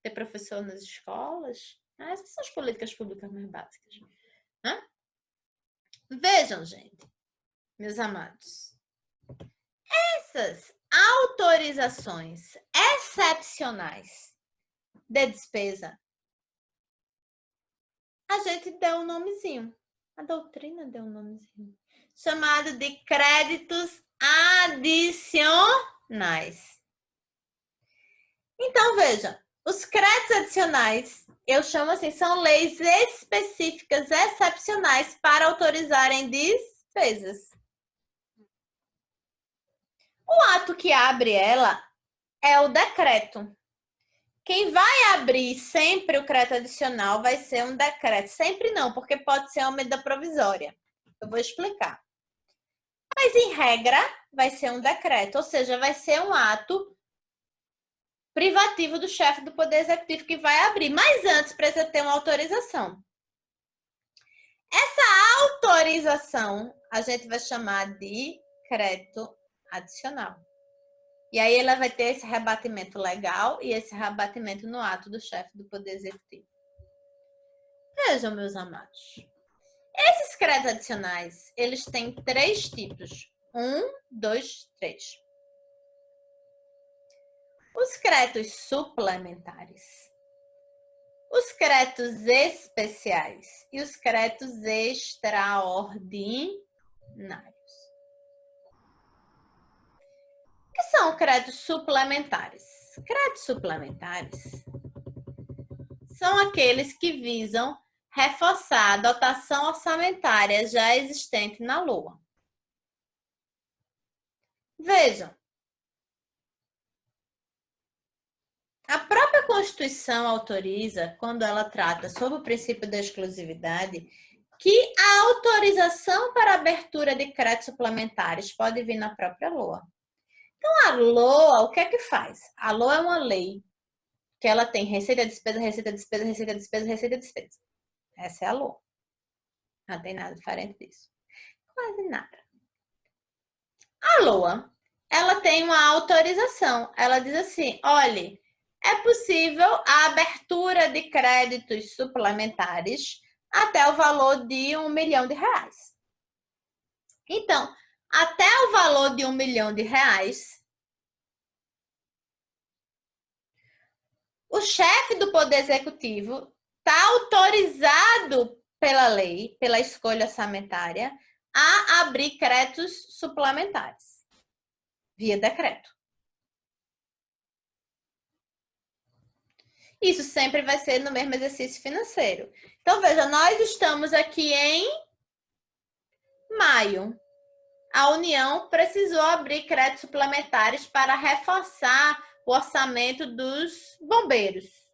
Ter professor nas escolas. Essas são as políticas públicas mais básicas. Né? Vejam, gente, meus amados. Essas autorizações excepcionais de despesa, a gente deu um nomezinho. A doutrina deu um nomezinho. Chamado de créditos adicionais. Então, veja, os créditos adicionais, eu chamo assim, são leis específicas, excepcionais para autorizarem despesas. O ato que abre ela é o decreto. Quem vai abrir sempre o crédito adicional vai ser um decreto. Sempre não, porque pode ser uma medida provisória. Eu vou explicar. Mas, em regra, vai ser um decreto, ou seja, vai ser um ato privativo do chefe do Poder Executivo que vai abrir. Mas antes precisa ter uma autorização. Essa autorização a gente vai chamar de crédito adicional. E aí ela vai ter esse rebatimento legal e esse rebatimento no ato do chefe do Poder Executivo. Vejam, meus amados. Esses créditos adicionais, eles têm 3 tipos. 1, 2, 3. Os créditos suplementares, os créditos especiais e os créditos extraordinários. O que são créditos suplementares? Créditos suplementares são aqueles que visam reforçar a dotação orçamentária já existente na LOA. Vejam, a própria Constituição autoriza, quando ela trata sobre o princípio da exclusividade, que a autorização para abertura de créditos suplementares pode vir na própria LOA. Então, a LOA, o que é que faz? A LOA é uma lei que ela tem receita, despesa, receita, despesa, receita, despesa, receita, despesa. Essa é a LOA. Não tem nada diferente disso. Quase nada. A LOA, ela tem uma autorização. Ela diz assim, olha, é possível a abertura de créditos suplementares até o valor de R$1 milhão. Então, até o valor de R$1 milhão, o chefe do Poder Executivo está autorizado pela lei, pela escolha orçamentária, a abrir créditos suplementares, via decreto. Isso sempre vai ser no mesmo exercício financeiro. Então, veja, nós estamos aqui em maio. A União precisou abrir créditos suplementares para reforçar o orçamento dos bombeiros.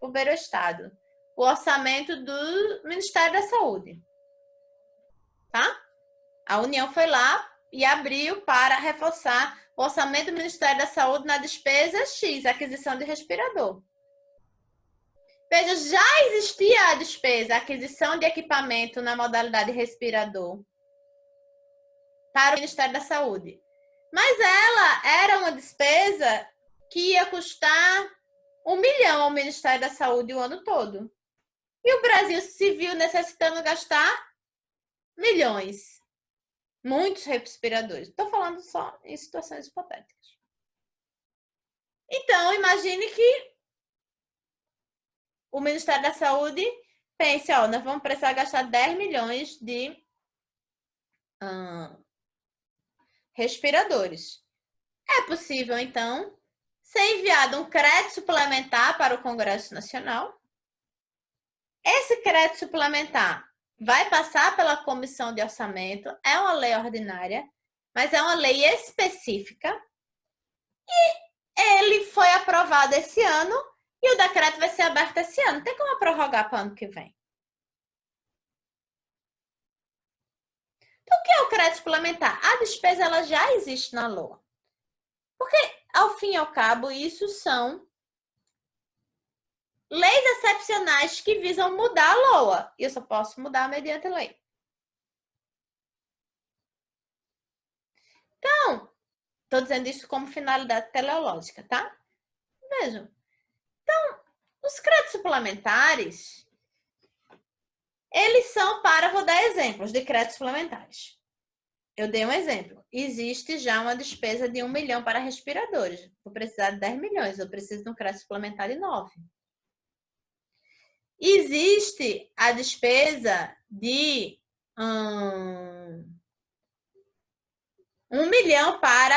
governo do Estado, o orçamento do Ministério da Saúde. Tá? A União foi lá e abriu para reforçar o orçamento do Ministério da Saúde na despesa X, aquisição de respirador. Veja, já existia a despesa, a aquisição de equipamento na modalidade respirador para o Ministério da Saúde. Mas ela era uma despesa que ia custar 1 milhão ao Ministério da Saúde o ano todo. E o Brasil se viu necessitando gastar milhões. Muitos respiradores. Estou falando só em situações hipotéticas. Então, imagine que o Ministério da Saúde pense, ó, nós vamos precisar gastar 10 milhões de respiradores. É possível, então, ser enviado um crédito suplementar para o Congresso Nacional. Esse crédito suplementar vai passar pela Comissão de Orçamento, é uma lei ordinária, mas é uma lei específica. E ele foi aprovado esse ano e o decreto vai ser aberto esse ano. Tem como prorrogar para o ano que vem. Então, o que é o crédito suplementar? A despesa ela já existe na LOA. Porque, ao fim e ao cabo, isso são leis excepcionais que visam mudar a LOA. E eu só posso mudar mediante lei. Então, estou dizendo isso como finalidade teleológica, tá? Vejam. Então, os créditos suplementares, eles são para, vou dar exemplos de créditos suplementares. Eu dei um exemplo. Existe já uma despesa de 1 milhão para respiradores. Vou precisar de 10 milhões. Eu preciso de um crédito suplementar de 9. Existe a despesa de 1 milhão para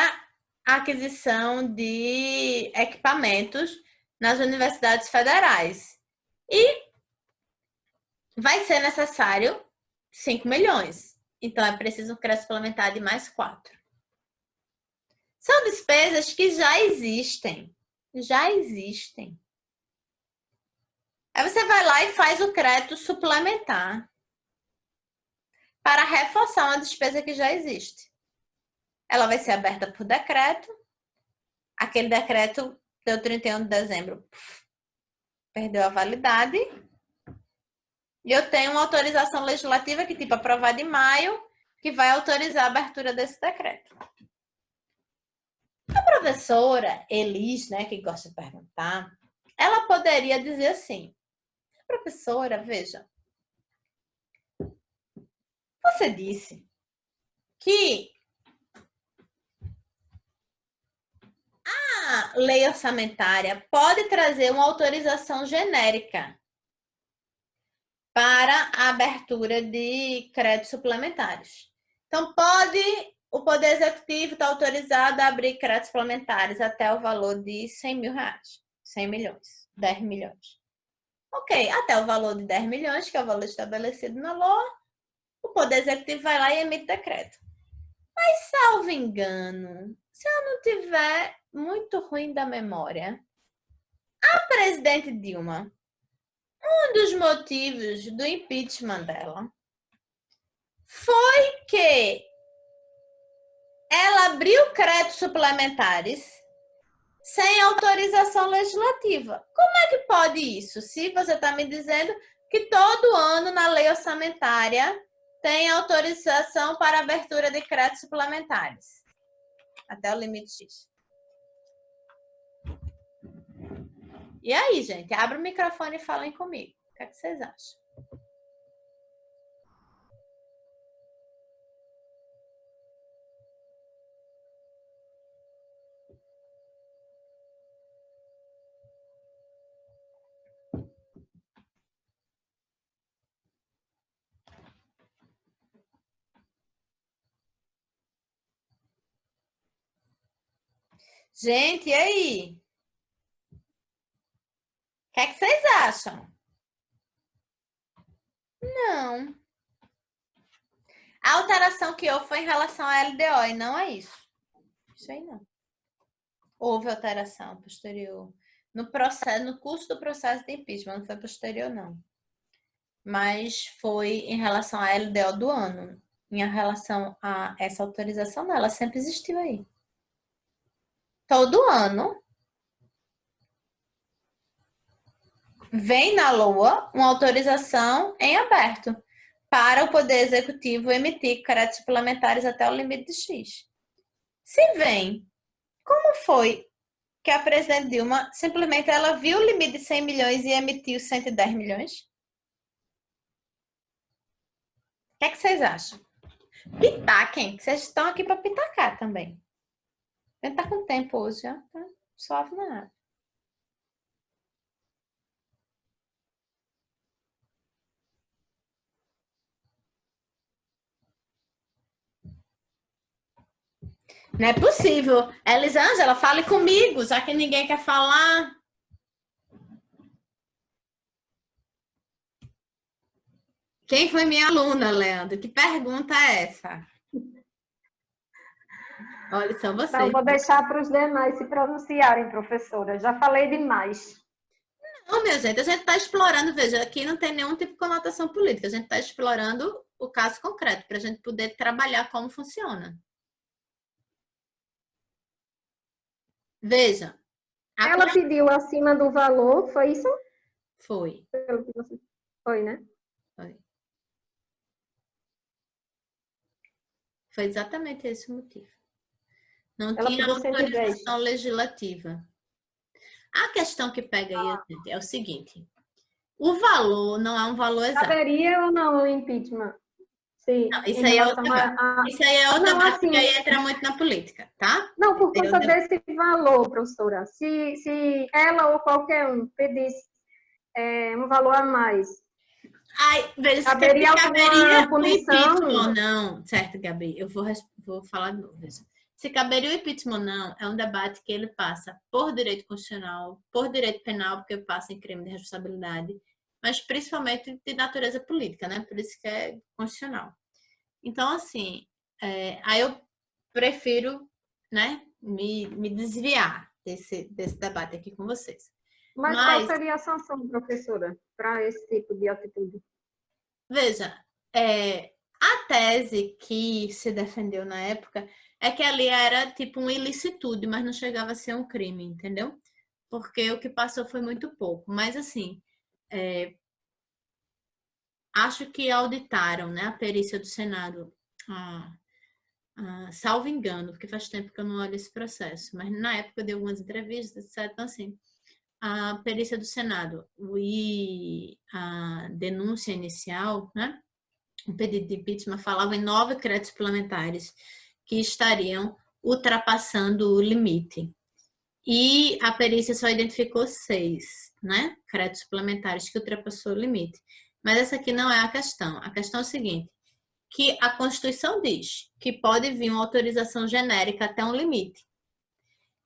a aquisição de equipamentos nas universidades federais. E vai ser necessário 5 milhões. Então, é preciso um crédito suplementar de mais 4. São despesas que já existem. Já existem. Aí você vai lá e faz o crédito suplementar para reforçar uma despesa que já existe. Ela vai ser aberta por decreto. Aquele decreto deu 31 de dezembro. Perdeu a validade. E eu tenho uma autorização legislativa que, tipo, aprovada em maio, que vai autorizar a abertura desse decreto. A professora Elis, né, que gosta de perguntar, ela poderia dizer assim: professora, veja, você disse que a lei orçamentária pode trazer uma autorização genérica para a abertura de créditos suplementares. Então, o Poder Executivo está autorizado a abrir créditos suplementares até o valor de 100 mil reais, 100 milhões, 10 milhões. Ok, até o valor de 10 milhões, que é o valor estabelecido na LOA, o Poder Executivo vai lá e emite decreto. Mas, salvo engano, se eu não tiver muito ruim da memória, a presidente Dilma, um dos motivos do impeachment dela foi que ela abriu créditos suplementares sem autorização legislativa. Como é que pode isso? Se você está me dizendo que todo ano na lei orçamentária tem autorização para abertura de créditos suplementares. Até o limite X. E aí, gente? Abre o microfone e falem comigo. O que é que vocês acham? Gente, e aí? O que é que vocês acham? Não. A alteração que houve foi em relação à LDO e não é isso. Isso aí não. Houve alteração posterior no processo, no curso do processo de impeachment, não foi posterior, não. Mas foi em relação à LDO do ano. Em relação a essa autorização, ela sempre existiu aí. Todo ano vem na LOA uma autorização em aberto para o Poder Executivo emitir créditos suplementares até o limite de X. Se vem, como foi que a presidente Dilma simplesmente ela viu o limite de 100 milhões e emitiu 110 milhões? O que é que vocês acham? Pitaquem, vocês estão aqui para pitacar também. A gente tá com tempo hoje, já tá suave na área. Não é possível. Elisângela, fale comigo, já que ninguém quer falar. Quem foi minha aluna, Leandro? Que pergunta é essa? Olha, são vocês. Não, vou deixar para os demais se pronunciarem, professora. Já falei demais. Não, minha gente, a gente está explorando, veja, aqui não tem nenhum tipo de conotação política, a gente está explorando o caso concreto, para a gente poder trabalhar como funciona. Veja. Ela pediu acima do valor, foi isso? Foi. Foi, né? Foi. Foi exatamente esse o motivo. Não tinha autorização legislativa. A questão que pega aí gente, é o seguinte. O valor não é um valor exato. Caberia ou não o impeachment? Sim. Não, isso aí é outro debate. Isso aí é outro debate, porque aí entra muito na política, tá? Não, por conta desse valor, professora. Se ela ou qualquer um pedisse um valor a mais, ai, veja, caberia alguma punição? Ou não, certo, Gabi? Eu vou falar de novo. Veja. Se caberia o impeachment ou não, é um debate que ele passa por direito constitucional, por direito penal, porque passa em crime de responsabilidade, mas principalmente de natureza política, né? Por isso que é constitucional. Então, assim, aí eu prefiro, né, me desviar desse debate aqui com vocês. Mas qual seria a sanção, professora, para esse tipo de atitude? Veja, a tese que se defendeu na época é que ali era tipo uma ilicitude, mas não chegava a ser um crime, entendeu? Porque o que passou foi muito pouco. Mas, assim, acho que auditaram, né, a perícia do Senado, salvo engano, porque faz tempo que eu não olho esse processo, mas na época eu dei algumas entrevistas, etc. Então, assim, a perícia do Senado e a denúncia inicial, né, o pedido de impeachment falava em 9 créditos suplementares que estariam ultrapassando o limite. E a perícia só identificou 6, né, créditos suplementares que ultrapassou o limite. Mas essa aqui não é a questão. A questão é o seguinte, que a Constituição diz que pode vir uma autorização genérica até um limite.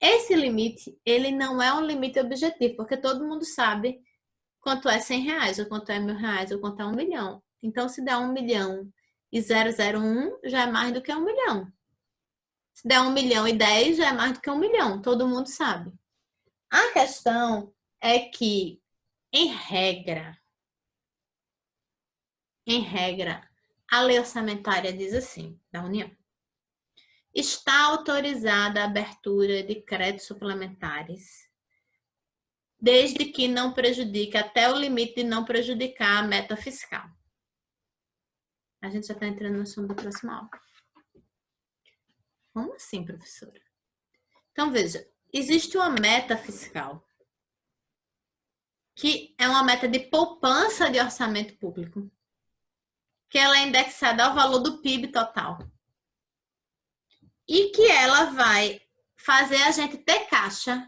Esse limite, ele não é um limite objetivo, porque todo mundo sabe quanto é 100 reais, ou quanto é 1.000 reais, ou quanto é 1 milhão. Então, se der 1 milhão e 001, já é mais do que 1 milhão. Se der 1 milhão e 10, já é mais do que 1 milhão. Todo mundo sabe. A questão é que, em regra, a lei orçamentária diz assim, da União. Está autorizada a abertura de créditos suplementares, desde que não prejudique até o limite de não prejudicar a meta fiscal. A gente já está entrando no assunto da próxima aula. Como assim, professora? Então, veja, existe uma meta fiscal, que é uma meta de poupança de orçamento público, que ela é indexada ao valor do PIB total. E que ela vai fazer a gente ter caixa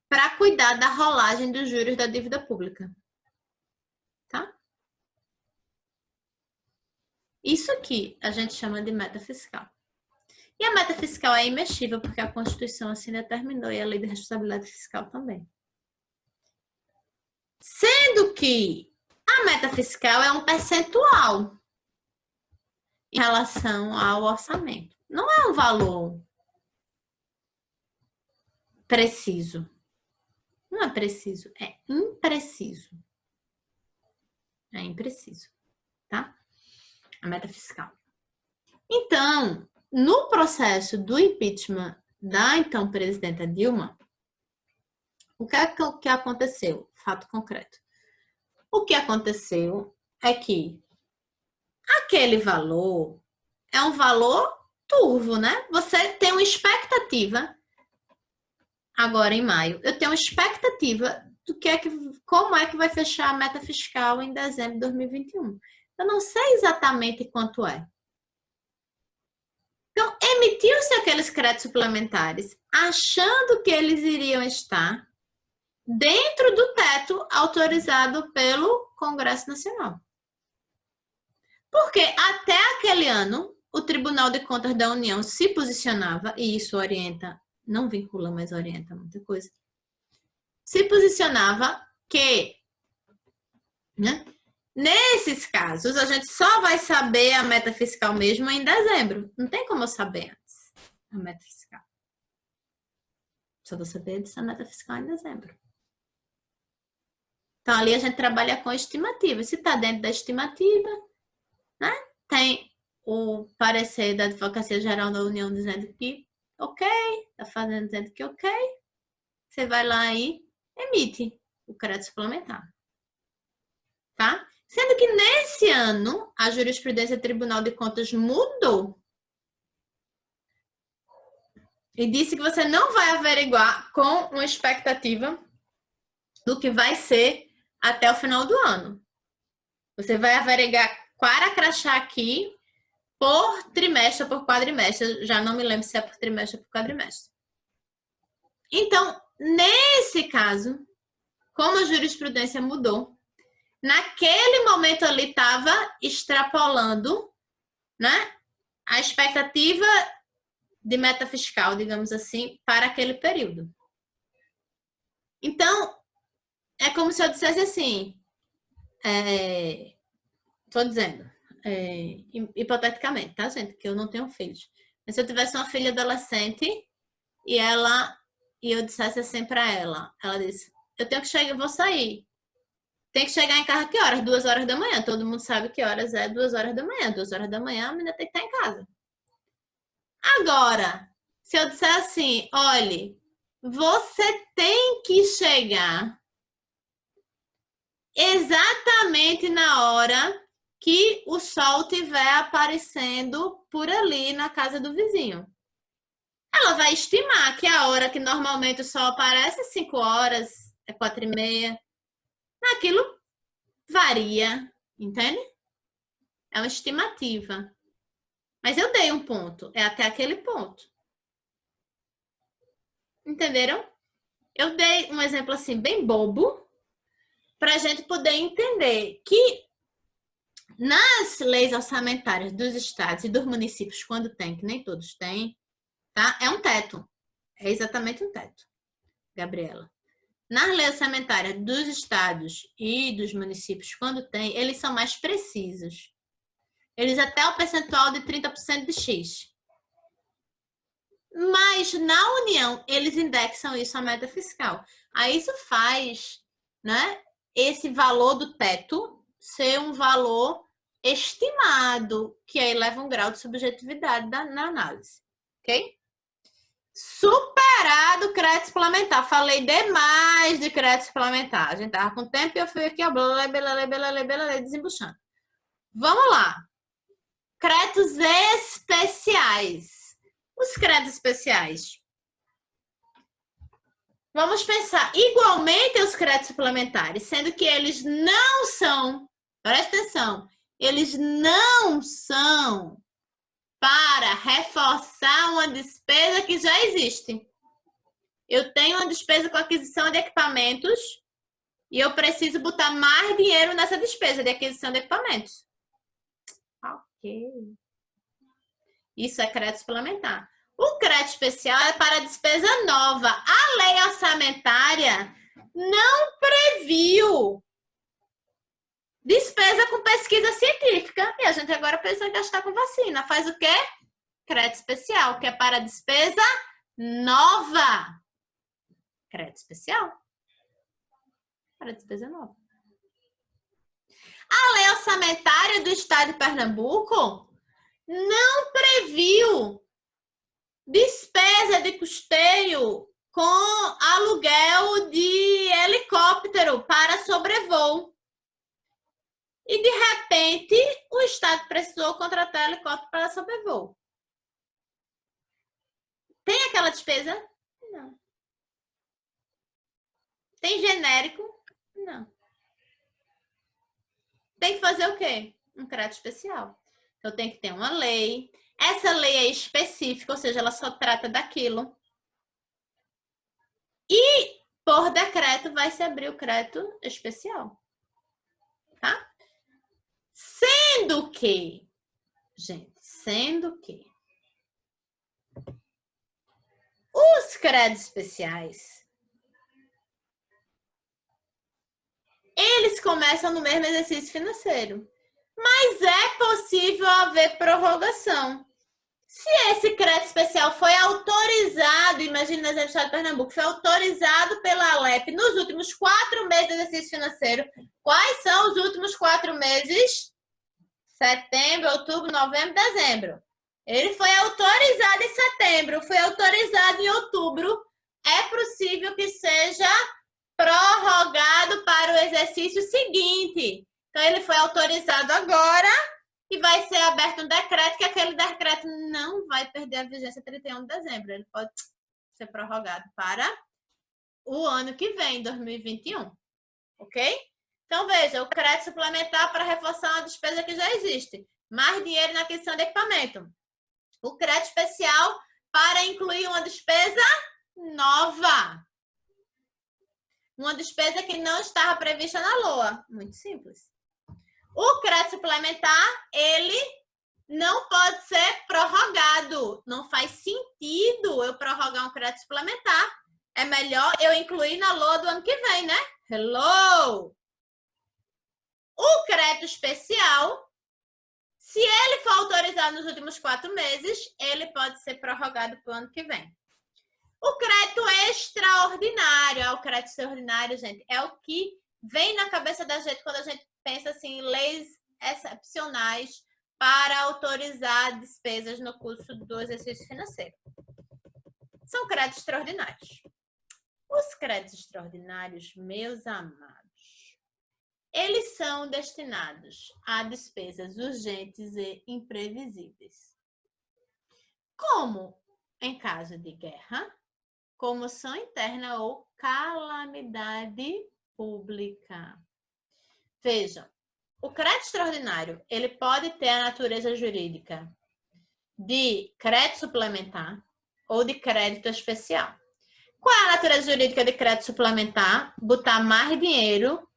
para cuidar da rolagem dos juros da dívida pública. Tá? Isso aqui a gente chama de meta fiscal. E a meta fiscal é imexível, porque a Constituição assim determinou e a Lei de Responsabilidade Fiscal também. Sendo que a meta fiscal é um percentual em relação ao orçamento. Não é um valor preciso. Não é preciso, é impreciso. É impreciso, tá? A meta fiscal. Então, no processo do impeachment da então presidenta Dilma, o que aconteceu? Fato concreto. O que aconteceu é que aquele valor é um valor turvo, né? Você tem uma expectativa, agora em maio, eu tenho uma expectativa do como é que vai fechar a meta fiscal em dezembro de 2021. Eu não sei exatamente quanto é. Então, emitiu-se aqueles créditos suplementares, achando que eles iriam estar dentro do teto autorizado pelo Congresso Nacional. Porque até aquele ano, o Tribunal de Contas da União se posicionava, e isso orienta, não vincula, mas orienta muita coisa, se posicionava que, né, nesses casos, a gente só vai saber a meta fiscal mesmo em dezembro. Não tem como eu saber antes a meta fiscal. Só vou saber dessa meta fiscal em dezembro. Então, ali a gente trabalha com estimativa. Se está dentro da estimativa, né, tem o parecer da Advocacia Geral da União dizendo que ok, está fazendo dizendo que ok, você vai lá e emite o crédito suplementar. Tá? Sendo que nesse ano a jurisprudência do Tribunal de Contas mudou e disse que você não vai averiguar com uma expectativa do que vai ser até o final do ano. Você vai averiguar para crachá aqui por trimestre ou por quadrimestre. Já não me lembro se é por trimestre ou por quadrimestre. Então, nesse caso, como a jurisprudência mudou, naquele momento ali estava extrapolando, né, a expectativa de meta fiscal, digamos assim, para aquele período. Então, é como se eu dissesse assim, estou dizendo, hipoteticamente, tá, gente? Que eu não tenho filhos. Mas se eu tivesse uma filha adolescente e eu dissesse assim para ela disse, eu tenho que chegar, eu vou sair. Tem que chegar em casa que horas? 2 horas da manhã. Todo mundo sabe que horas é 2 horas da manhã. 2 horas da manhã a menina tem que estar em casa. Agora, se eu disser assim, olhe, você tem que chegar exatamente na hora que o sol estiver aparecendo por ali na casa do vizinho. Ela vai estimar que a hora que normalmente o sol aparece é 5 horas, é 4h30. Aquilo varia, entende? É uma estimativa. Mas eu dei um ponto, é até aquele ponto. Entenderam? Eu dei um exemplo assim bem bobo para a gente poder entender que nas leis orçamentárias dos estados e dos municípios, quando tem, que nem todos têm, tá? É um teto. É exatamente um teto, Gabriela. Nas leis orçamentárias dos estados e dos municípios, quando tem, eles são mais precisos. Eles até o percentual de 30% de X. Mas na União, eles indexam isso à meta fiscal. Aí isso faz, né, esse valor do teto ser um valor estimado, que aí leva um grau de subjetividade na análise. Ok? Superado o crédito suplementar. Falei demais de crédito suplementar. A gente tava com tempo e eu fui aqui, ó, desembuchando. Vamos lá. Créditos especiais. Os créditos especiais. Vamos pensar igualmente aos créditos suplementares, sendo que eles não são, presta atenção, eles não são para reforçar uma despesa que já existe. Eu tenho uma despesa com aquisição de equipamentos e eu preciso botar mais dinheiro nessa despesa de aquisição de equipamentos. Ok. Isso é crédito suplementar. O crédito especial é para despesa nova. A lei orçamentária não previu despesa com pesquisa científica. E a gente agora precisa gastar com vacina. Faz o quê? Crédito especial, que é para despesa nova. Crédito especial. para despesa nova. A lei orçamentária do Estado de Pernambuco não previu despesa de custeio com aluguel de helicóptero para sobrevoo. E, de repente, o Estado precisou contratar helicóptero para sobrevoo. Tem aquela despesa? Não. Tem genérico? Não. Tem que fazer o quê? Um crédito especial. Então, tem que ter uma lei. Essa lei é específica, ou seja, ela só trata daquilo. E, por decreto, vai se abrir o crédito especial. Tá? Sendo que, gente, os créditos especiais, eles começam no mesmo exercício financeiro. Mas é possível haver prorrogação. Se esse crédito especial foi autorizado, imagina no exemplo do Estado de Pernambuco, foi autorizado pela Alep nos últimos 4 meses de exercício financeiro. Quais são os últimos 4 meses? Setembro, outubro, novembro, dezembro. Ele foi autorizado em setembro, foi autorizado em outubro. É possível que seja prorrogado para o exercício seguinte. Então, ele foi autorizado agora e vai ser aberto um decreto, que aquele decreto não vai perder a vigência 31 de dezembro. Ele pode ser prorrogado para o ano que vem, 2021. Ok? Então, veja, o crédito suplementar para reforçar uma despesa que já existe. Mais dinheiro na aquisição de equipamento. O crédito especial para incluir uma despesa nova. Uma despesa que não estava prevista na LOA. Muito simples. O crédito suplementar, ele não pode ser prorrogado. Não faz sentido eu prorrogar um crédito suplementar. É melhor eu incluir na LOA do ano que vem, né? Hello! O crédito especial, se ele for autorizado nos últimos 4 meses, ele pode ser prorrogado para o ano que vem. O crédito extraordinário. O crédito extraordinário, gente, é o que vem na cabeça da gente quando a gente pensa assim, em leis excepcionais para autorizar despesas no curso do exercício financeiro. São créditos extraordinários. Os créditos extraordinários, meus amados, eles são destinados a despesas urgentes e imprevisíveis. Como em caso de guerra, comoção interna ou calamidade pública. Vejam, o crédito extraordinário, ele pode ter a natureza jurídica de crédito suplementar ou de crédito especial. Qual é a natureza jurídica de crédito suplementar? Botar mais dinheiro,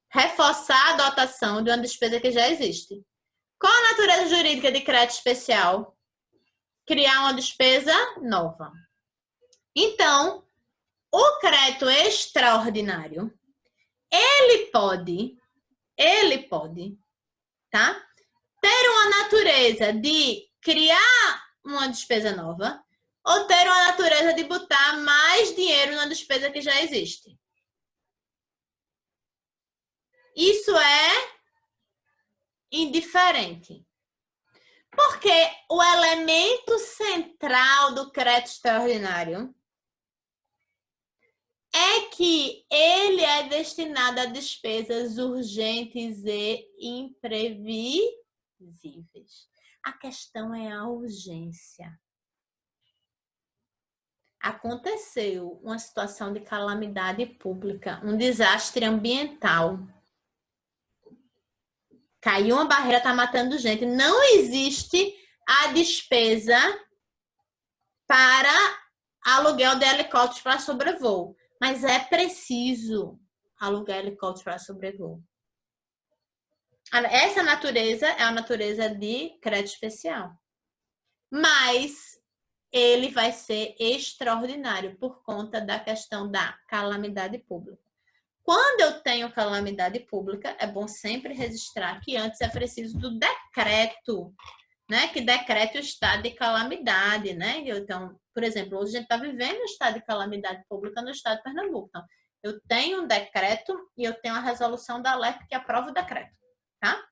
reforçar a dotação de uma despesa que já existe. Qual a natureza jurídica de crédito especial? Criar uma despesa nova. Então, o crédito extraordinário, ele pode, tá? Ter uma natureza de criar uma despesa nova ou ter uma natureza de botar mais dinheiro na despesa que já existe. Isso é indiferente. Porque o elemento central do crédito extraordinário é que ele é destinado a despesas urgentes e imprevisíveis. A questão é a urgência. Aconteceu uma situação de calamidade pública, um desastre ambiental. Caiu uma barreira, está matando gente. Não existe a despesa para aluguel de helicópteros para sobrevoo. Mas é preciso alugar helicópteros para sobrevoo. Essa natureza é a natureza de crédito especial. Mas ele vai ser extraordinário por conta da questão da calamidade pública. Quando eu tenho calamidade pública, é bom sempre registrar que antes é preciso do decreto, né? Que decrete o estado de calamidade, né? Então, por exemplo, hoje a gente está vivendo o estado de calamidade pública no estado de Pernambuco. Então, Eu tenho um decreto e eu tenho a resolução da LEP que aprova o decreto, tá?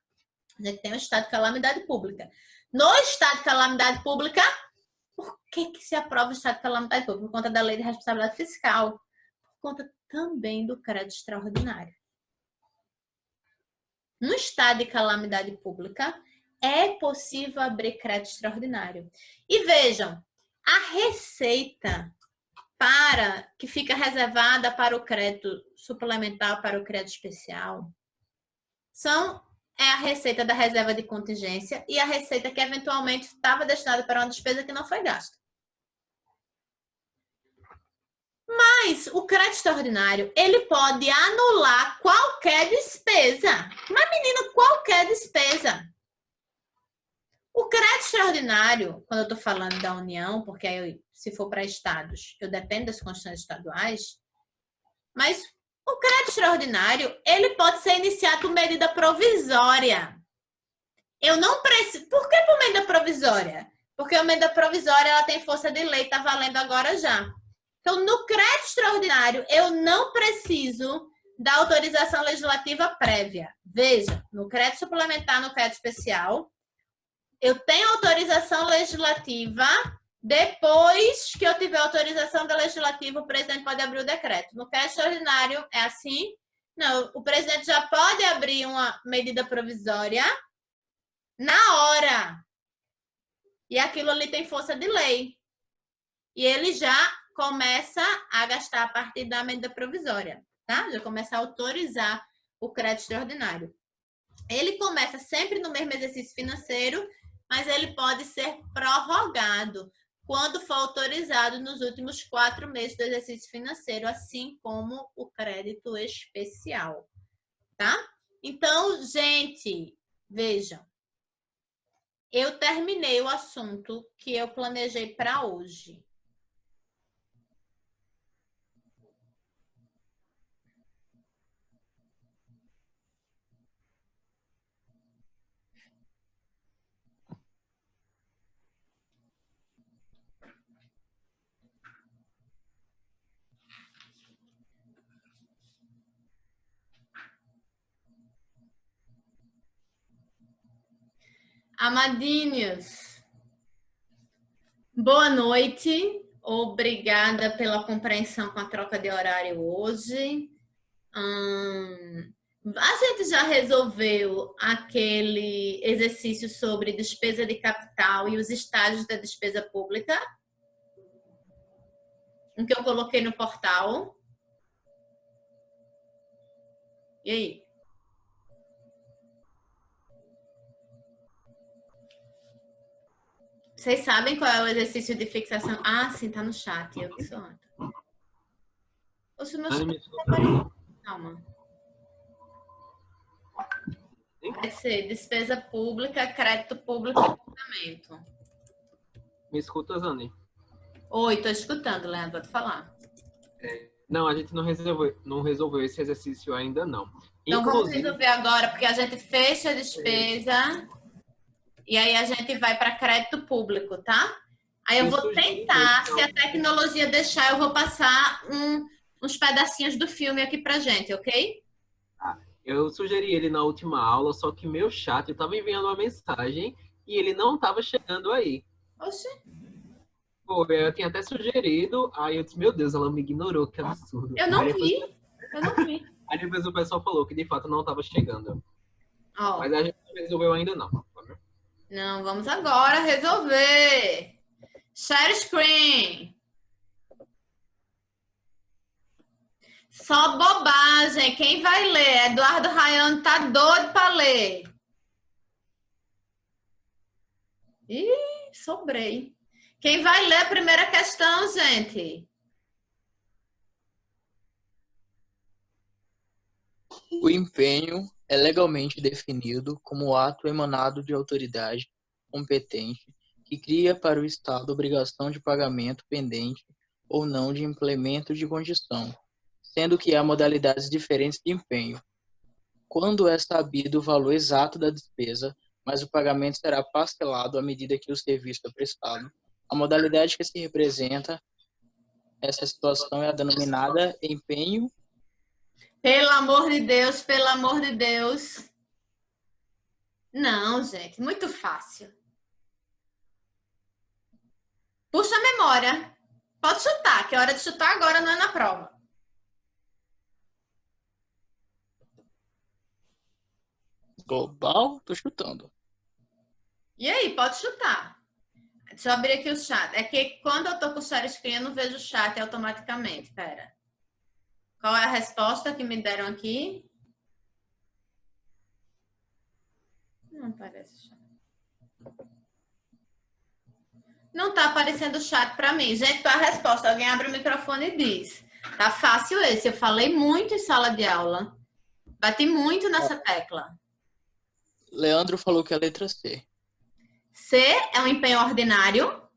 A gente tem o estado de calamidade pública. No estado de calamidade pública, por que se aprova o estado de calamidade pública? Por conta da lei de responsabilidade fiscal. Por conta também do crédito extraordinário. No estado de calamidade pública, é possível abrir crédito extraordinário. E vejam, a receita que fica reservada para o crédito suplementar, para o crédito especial, é a receita da reserva de contingência e a receita que eventualmente estava destinada para uma despesa que não foi gasta. Mas o crédito extraordinário, ele pode anular qualquer despesa. Mas, menina, qualquer despesa. O crédito extraordinário, quando eu estou falando da União, porque aí, se for para estados, eu dependo das constituições estaduais, mas o crédito extraordinário, ele pode ser iniciado por medida provisória. Eu não preciso... Por que por medida provisória? Porque a medida provisória, ela tem força de lei, está valendo agora já. Então, no crédito extraordinário, eu não preciso da autorização legislativa prévia. Veja, no crédito suplementar, no crédito especial, eu tenho autorização legislativa. Depois que eu tiver autorização da legislativa, o presidente pode abrir o decreto. No crédito extraordinário, é assim? Não, o presidente já pode abrir uma medida provisória na hora. E aquilo ali tem força de lei. E ele já começa a gastar a partir da medida provisória, tá? Já começa a autorizar o crédito extraordinário. Ele começa sempre no mesmo exercício financeiro, mas ele pode ser prorrogado quando for autorizado nos últimos 4 meses do exercício financeiro, assim como o crédito especial, tá? Então, gente, vejam, eu terminei o assunto que eu planejei para hoje. Amadinhos, boa noite. Obrigada pela compreensão com a troca de horário hoje. A gente já resolveu aquele exercício sobre despesa de capital e os estágios da despesa pública, em que eu coloquei no portal. E aí? Vocês sabem qual é o exercício de fixação? Ah, sim, tá no chat. Eu que sou outra. Oxe, meu chat tá... Calma. Vai ser despesa pública, crédito público e pagamento. Me escuta, Zani? Oi, tô escutando, Leandro, pode falar. Não, a gente não resolveu esse exercício ainda, não. Então, vamos resolver agora, porque a gente fecha a despesa e aí a gente vai para crédito público, tá? Aí eu vou tentar, se a tecnologia deixar, eu vou passar uns pedacinhos do filme aqui pra gente, ok? Eu sugeri ele na última aula, só que meu chat, eu tava enviando uma mensagem e ele não tava chegando aí. Oxi. Pô, eu tinha até sugerido, aí eu disse, meu Deus, ela me ignorou, que absurdo. Eu não vi. Aí depois o pessoal falou que de fato não tava chegando. Oh. Mas a gente não resolveu ainda não. Não, vamos agora resolver. Share screen. Só bobagem. Quem vai ler? Eduardo Rayane tá doido para ler. Ih, sobrei. Quem vai ler a primeira questão, gente? O empenho é legalmente definido como ato emanado de autoridade competente que cria para o Estado obrigação de pagamento pendente ou não de implemento de condição, sendo que há modalidades diferentes de empenho. Quando é sabido o valor exato da despesa, mas o pagamento será parcelado à medida que o serviço é prestado, a modalidade que se representa essa situação é a denominada empenho Pelo amor de Deus, pelo amor de Deus. Não, gente, muito fácil. Puxa a memória. Pode chutar, que é hora de chutar agora, não é na prova. Global, tô chutando. E aí, pode chutar. Deixa eu abrir aqui o chat. É que quando eu tô com o share screen, eu não vejo o chat automaticamente. Pera. Qual é a resposta que me deram aqui? Não aparece o chat. Não tá aparecendo o chat para mim. Gente, qual é a resposta? Alguém abre o microfone e diz. Tá fácil esse. Eu falei muito em sala de aula. Bati muito nessa tecla. Leandro falou que é a letra C. C é um empenho ordinário.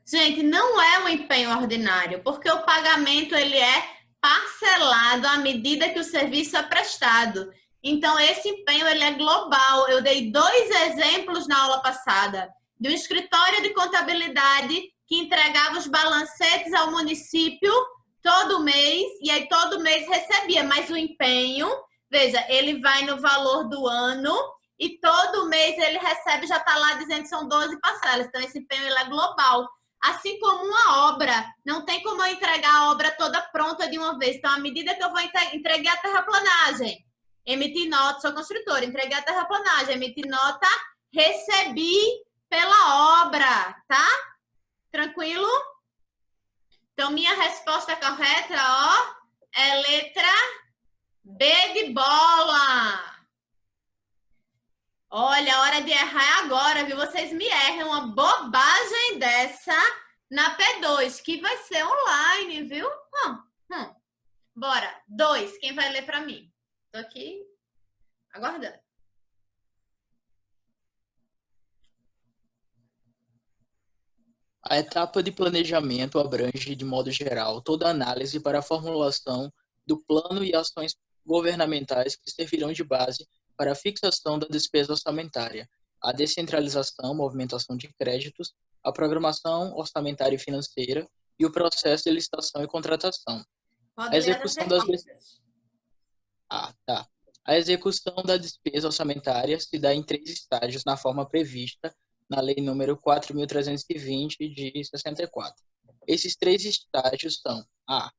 Gente, não é um empenho ordinário, porque o pagamento ele é parcelado à medida que o serviço é prestado. Então, esse empenho ele é global. Eu dei 2 exemplos na aula passada de um escritório de contabilidade que entregava os balancetes ao município todo mês, e aí todo mês recebia, mas o empenho, veja, ele vai no valor do ano e todo mês ele recebe, já está lá dizendo que são 12 parcelas. Então, esse empenho ele é global. Assim como uma obra, não tem como eu entregar a obra toda pronta de uma vez. Então, à medida que eu vou entregar a terraplanagem, emitir nota, sou construtora, entreguei a terraplanagem, emitir nota, recebi pela obra, tá? Tranquilo? Então, minha resposta correta, ó, é letra B de bola. Olha, a hora de errar é agora, viu? Vocês me erram uma bobagem dessa na P2, que vai ser online, viu? Bora. 2. Quem vai ler para mim? Tô aqui aguardando. A etapa de planejamento abrange, de modo geral, toda a análise para a formulação do plano e ações governamentais que servirão de base para a fixação da despesa orçamentária, a descentralização, movimentação de créditos, a programação orçamentária e financeira e o processo de licitação e contratação. Pode A ler as execução das perguntas. tá. A execução da despesa orçamentária se dá em 3 estágios na forma prevista na Lei número 4.320 de 64. Esses 3 estágios são: A.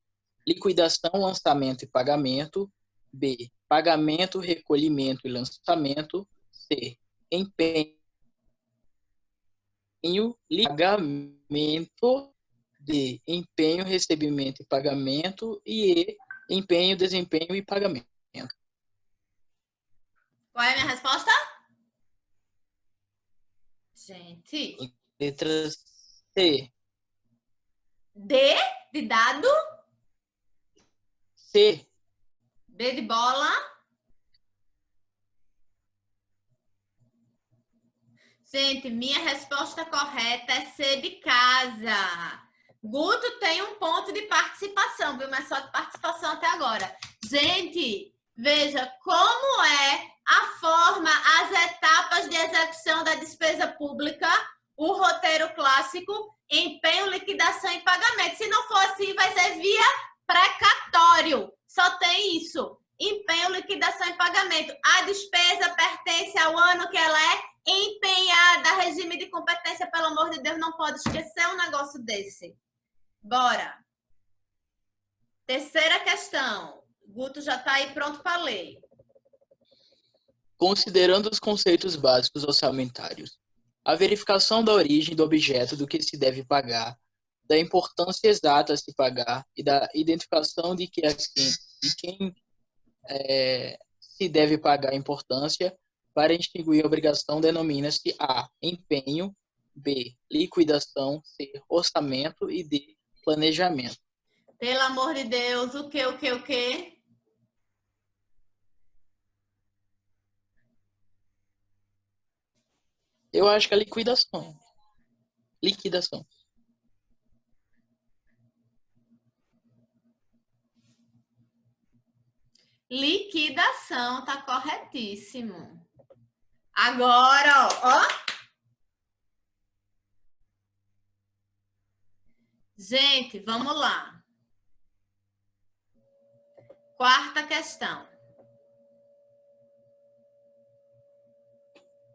Liquidação, lançamento e pagamento. B. Pagamento, recolhimento e lançamento. C. Empenho, pagamento. D. Empenho, recebimento e pagamento. E E. Empenho, desempenho e pagamento. Qual é a minha resposta? Gente. Letra C. D de dado. C. B de bola. Gente, minha resposta correta é C de casa. Guto tem um ponto de participação, viu? Mas só de participação até agora. Gente, veja como é a forma, as etapas de execução da despesa pública, o roteiro clássico, empenho, liquidação e pagamento. Se não for assim, vai ser via precatório. Só tem isso. Empenho, liquidação e pagamento. A despesa pertence ao ano que ela é empenhada. Regime de competência, pelo amor de Deus, não pode esquecer um negócio desse. Bora. Terceira questão. Guto já está aí pronto para ler. Considerando os conceitos básicos orçamentários, a verificação da origem do objeto do que se deve pagar, da importância exata a se pagar e da identificação de quem se deve pagar a importância para extinguir a obrigação denomina-se A. Empenho, B. Liquidação, C. Orçamento e D. Planejamento. Pelo amor de Deus, o quê? Eu acho que é liquidação. Liquidação. Liquidação, tá corretíssimo. Agora, ó. Gente, vamos lá. Quarta questão.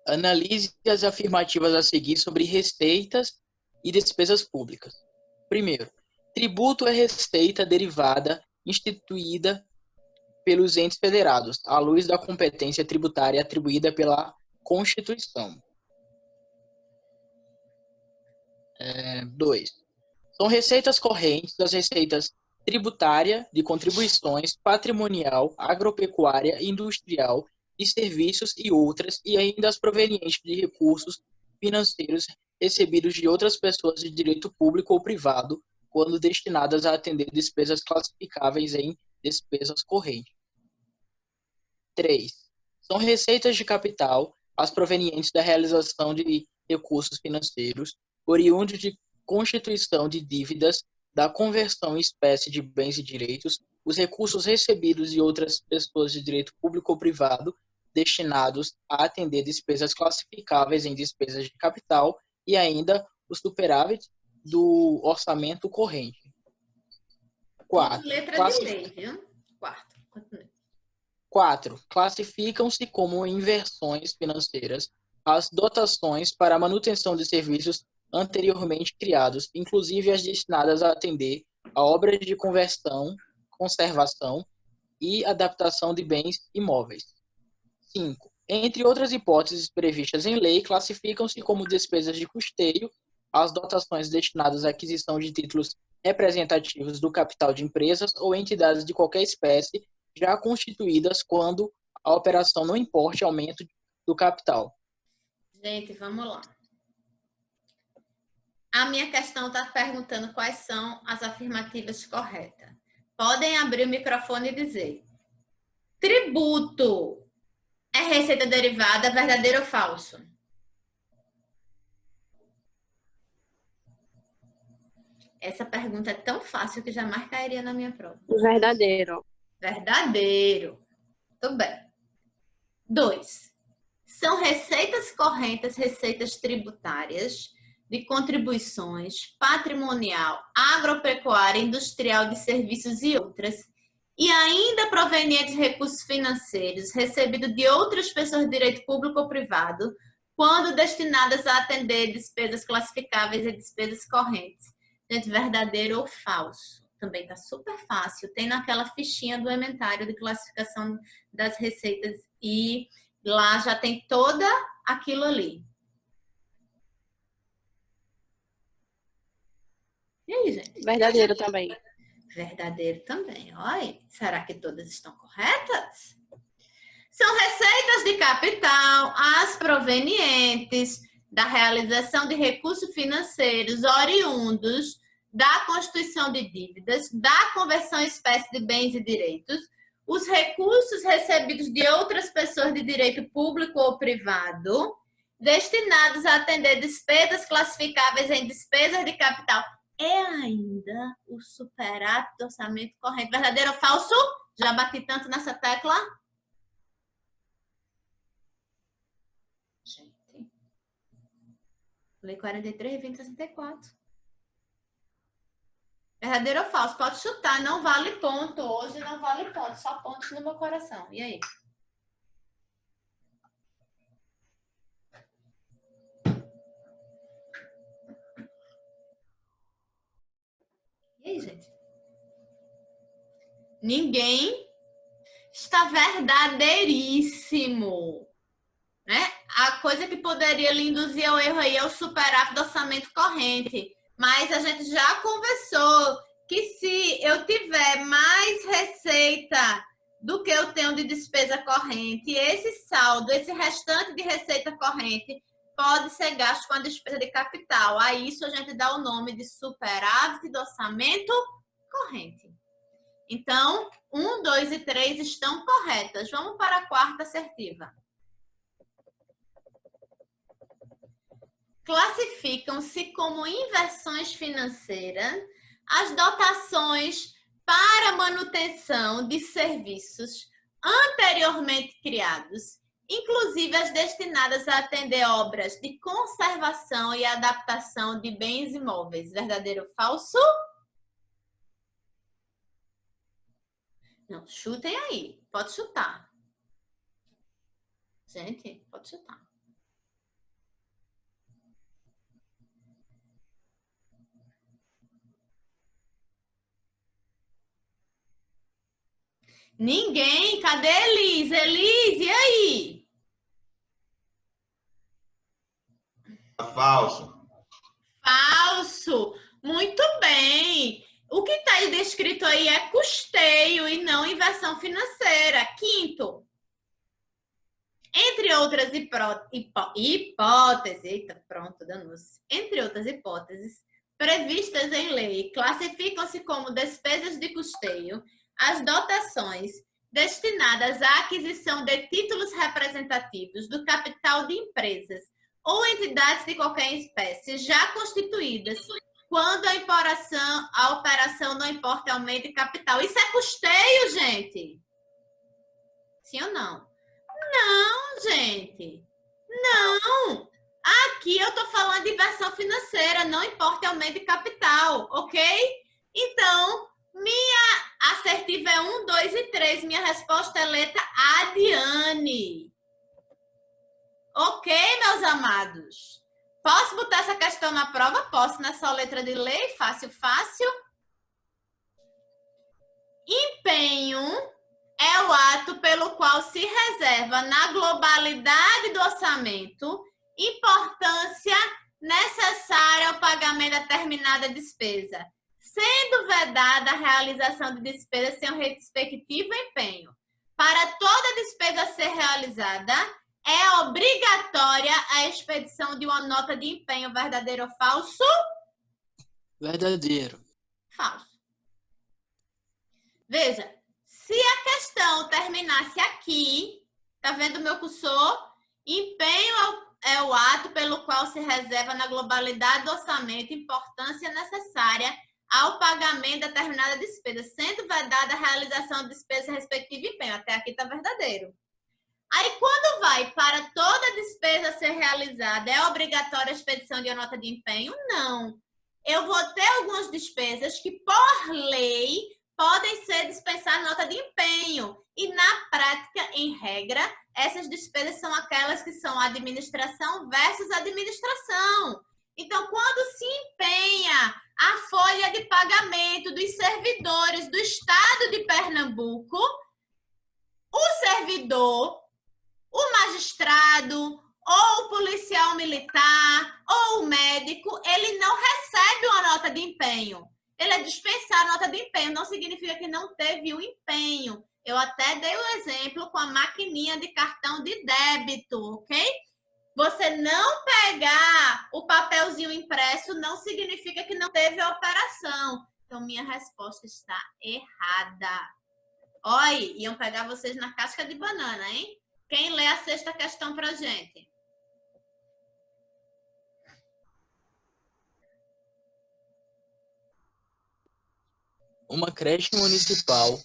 Analise as afirmativas a seguir sobre receitas e despesas públicas. Primeiro, tributo é receita derivada instituída pelos entes federados, à luz da competência tributária atribuída pela Constituição. 2. São receitas correntes as receitas tributária, de contribuições, patrimonial, agropecuária, industrial, de serviços e outras, e ainda as provenientes de recursos financeiros recebidos de outras pessoas de direito público ou privado, quando destinadas a atender despesas classificáveis em despesas correntes. 3. São receitas de capital, as provenientes da realização de recursos financeiros, oriundos de constituição de dívidas, da conversão em espécie de bens e direitos, os recursos recebidos de outras pessoas de direito público ou privado, destinados a atender despesas classificáveis em despesas de capital e ainda o superávit do orçamento corrente. 4. Letra de lei, viu? Quarto. Continue. 4. Classificam-se como inversões financeiras as dotações para a manutenção de serviços anteriormente criados, inclusive as destinadas a atender a obras de conversão, conservação e adaptação de bens imóveis. 5. Entre outras hipóteses previstas em lei, classificam-se como despesas de custeio as dotações destinadas à aquisição de títulos representativos do capital de empresas ou entidades de qualquer espécie já constituídas quando a operação não importe aumento do capital. Gente, vamos lá. A minha questão está perguntando quais são as afirmativas corretas. Podem abrir o microfone e dizer: tributo é receita derivada, verdadeiro ou falso? Essa pergunta é tão fácil que jamais cairia na minha prova. Verdadeiro. Verdadeiro. Tudo bem. 2. São receitas correntes, receitas tributárias, de contribuições, patrimonial, agropecuária, industrial, de serviços e outras, e ainda provenientes de recursos financeiros recebidos de outras pessoas de direito público ou privado, quando destinadas a atender despesas classificáveis e despesas correntes. Gente, verdadeiro ou falso? Também está super fácil. Tem naquela fichinha do inventário de classificação das receitas e lá já tem toda aquilo ali. E aí, gente? Verdadeiro também. Verdadeiro também. Olha, será que todas estão corretas? São receitas de capital, as provenientes da realização de recursos financeiros oriundos da constituição de dívidas, da conversão em espécie de bens e direitos, os recursos recebidos de outras pessoas de direito público ou privado, destinados a atender despesas classificáveis em despesas de capital, é ainda o superávit do orçamento corrente. Verdadeiro ou falso? Já bati tanto nessa tecla. Gente. Lei 43, 2064. Verdadeiro ou falso? Pode chutar. Não vale ponto. Hoje não vale ponto. Só pontos no meu coração. E aí? E aí, gente? Ninguém está verdadeiríssimo, né? A coisa que poderia lhe induzir ao erro aí é o superávit do orçamento corrente. Mas a gente já conversou que se eu tiver mais receita do que eu tenho de despesa corrente, esse saldo, esse restante de receita corrente, pode ser gasto com a despesa de capital. A isso a gente dá o nome de superávit do orçamento corrente. Então, 1, 2 e 3 estão corretas. Vamos para a quarta assertiva. Classificam-se como inversões financeiras as dotações para manutenção de serviços anteriormente criados, inclusive as destinadas a atender obras de conservação e adaptação de bens imóveis. Verdadeiro ou falso? Não, chutem aí. Pode chutar. Gente, pode chutar. Ninguém? Cadê Elise? Elise, e aí? Falso. Falso. Muito bem. O que está descrito aí é custeio e não inversão financeira. Quinto. Entre outras hipóteses, eita, pronto, danou-se. Entre outras hipóteses previstas em lei, classificam-se como despesas de custeio as dotações destinadas à aquisição de títulos representativos do capital de empresas ou entidades de qualquer espécie já constituídas quando a operação não importa aumento de capital. Isso é custeio, gente? Sim ou não? Não, gente. Não. Aqui eu estou falando de inversão financeira, não importa aumento de capital, ok? Então, minha assertiva é 1, 2 e 3. Minha resposta é letra A de Anne. Ok, meus amados? Posso botar essa questão na prova? Posso, não é só letra de lei? Fácil, fácil. Empenho é o ato pelo qual se reserva na globalidade do orçamento importância necessária ao pagamento da determinada despesa, sendo vedada a realização de despesas sem o respectivo empenho. Para toda despesa a ser realizada, é obrigatória a expedição de uma nota de empenho, verdadeiro ou falso? Verdadeiro. Falso. Veja, se a questão terminasse aqui, tá vendo o meu cursor? Empenho é o ato pelo qual se reserva na globalidade do orçamento importância necessária ao pagamento de determinada despesa, sendo vedada a realização de despesa respectiva e empenho. Até aqui tá verdadeiro. Aí, quando vai para toda despesa ser realizada, é obrigatória a expedição de uma nota de empenho? Não. Eu vou ter algumas despesas que, por lei, podem ser dispensar nota de empenho. E, na prática, em regra, essas despesas são aquelas que são administração versus administração. Então, quando se empenha a folha de pagamento dos servidores do Estado de Pernambuco, o servidor, o magistrado, ou o policial militar, ou o médico, ele não recebe uma nota de empenho. Ele é dispensado a nota de empenho, não significa que não teve o empenho. Eu até dei o exemplo com a maquininha de cartão de débito, ok? Você não pegar o papelzinho impresso não significa que não teve a operação. Então, minha resposta está errada. Olha, iam pegar vocês na casca de banana, hein? Quem lê a sexta questão pra gente? Uma creche municipal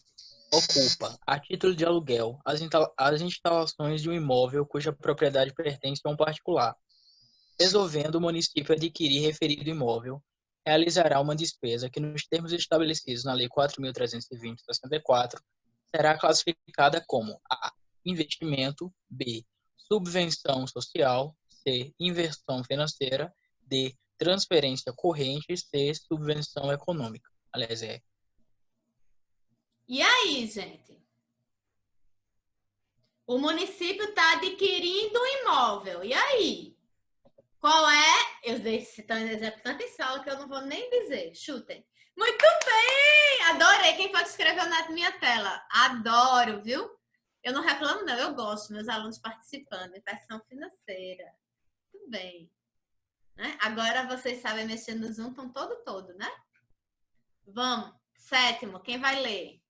ocupa, a título de aluguel, as instalações de um imóvel cuja propriedade pertence a um particular. Resolvendo o município adquirir referido imóvel, realizará uma despesa que, nos termos estabelecidos na Lei 4.320/64, será classificada como A. Investimento, B. Subvenção social, C. Inversão financeira, D. Transferência corrente, C. Subvenção econômica. Aliás, é. E aí, gente? O município está adquirindo um imóvel. E aí? Qual é? Eu dei citando exemplo tanto em sala que eu não vou nem dizer. Chutem. Muito bem! Adorei. Quem pode escrever na minha tela? Adoro, viu? Eu não reclamo, não. Eu gosto. Meus alunos participando. Inversão financeira. Muito bem. Né? Agora vocês sabem mexer no Zoom, estão todo, né? Vamos. Sétimo. Quem vai ler?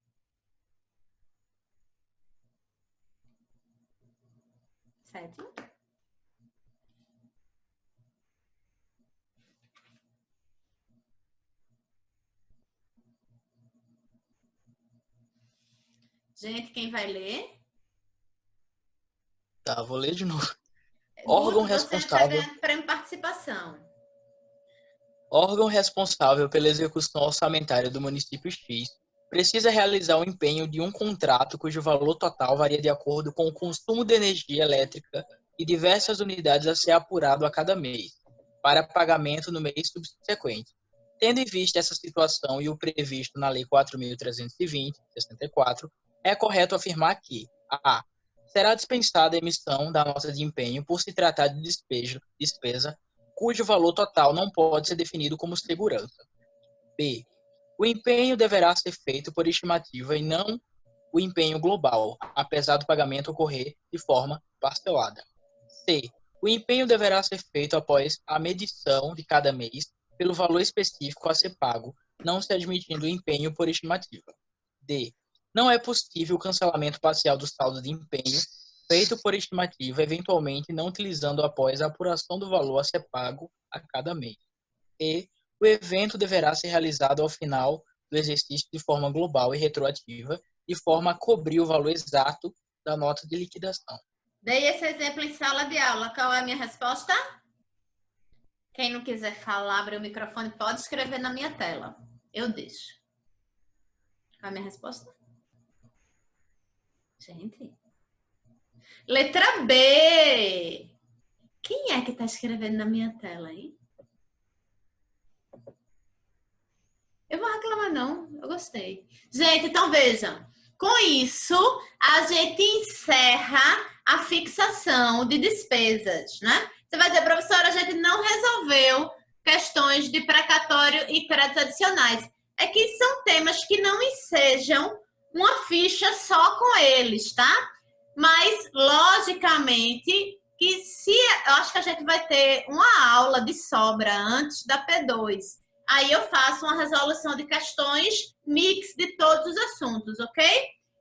Sétimo. Gente, quem vai ler? Tá, vou ler de novo. Órgão responsável. Prêmio participação. Órgão responsável pela execução orçamentária do município X precisa realizar o empenho de um contrato cujo valor total varia de acordo com o consumo de energia elétrica e diversas unidades a ser apurado a cada mês, para pagamento no mês subsequente. Tendo em vista essa situação e o previsto na Lei 4.320/64, é correto afirmar que a. Será dispensada a emissão da nota de empenho por se tratar de despesa cujo valor total não pode ser definido como segurança. B. O empenho deverá ser feito por estimativa e não o empenho global, apesar do pagamento ocorrer de forma parcelada. C. O empenho deverá ser feito após a medição de cada mês pelo valor específico a ser pago, não se admitindo o empenho por estimativa. D. Não é possível o cancelamento parcial do saldo de empenho feito por estimativa, eventualmente não utilizando após a apuração do valor a ser pago a cada mês. E. O evento deverá ser realizado ao final do exercício de forma global e retroativa, de forma a cobrir o valor exato da nota de liquidação. Dei esse exemplo em sala de aula. Qual é a minha resposta? Quem não quiser falar, abrir o microfone, pode escrever na minha tela. Eu deixo. Qual é a minha resposta? Gente. Letra B. Quem é que está escrevendo na minha tela aí? Eu vou reclamar, não. Eu gostei. Gente, então vejam. Com isso, a gente encerra a fixação de despesas, né? Você vai dizer, professora, a gente não resolveu questões de precatório e créditos adicionais. É que são temas que não ensejam uma ficha só com eles, tá? Mas, logicamente, que se... Eu acho que a gente vai ter uma aula de sobra antes da P2. Aí eu faço uma resolução de questões mix de todos os assuntos, ok?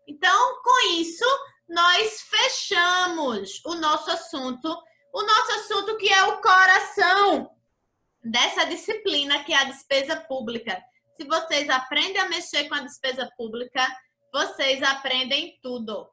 Então, com isso, nós fechamos o nosso assunto que é o coração dessa disciplina, que é a despesa pública. Se vocês aprendem a mexer com a despesa pública, vocês aprendem tudo.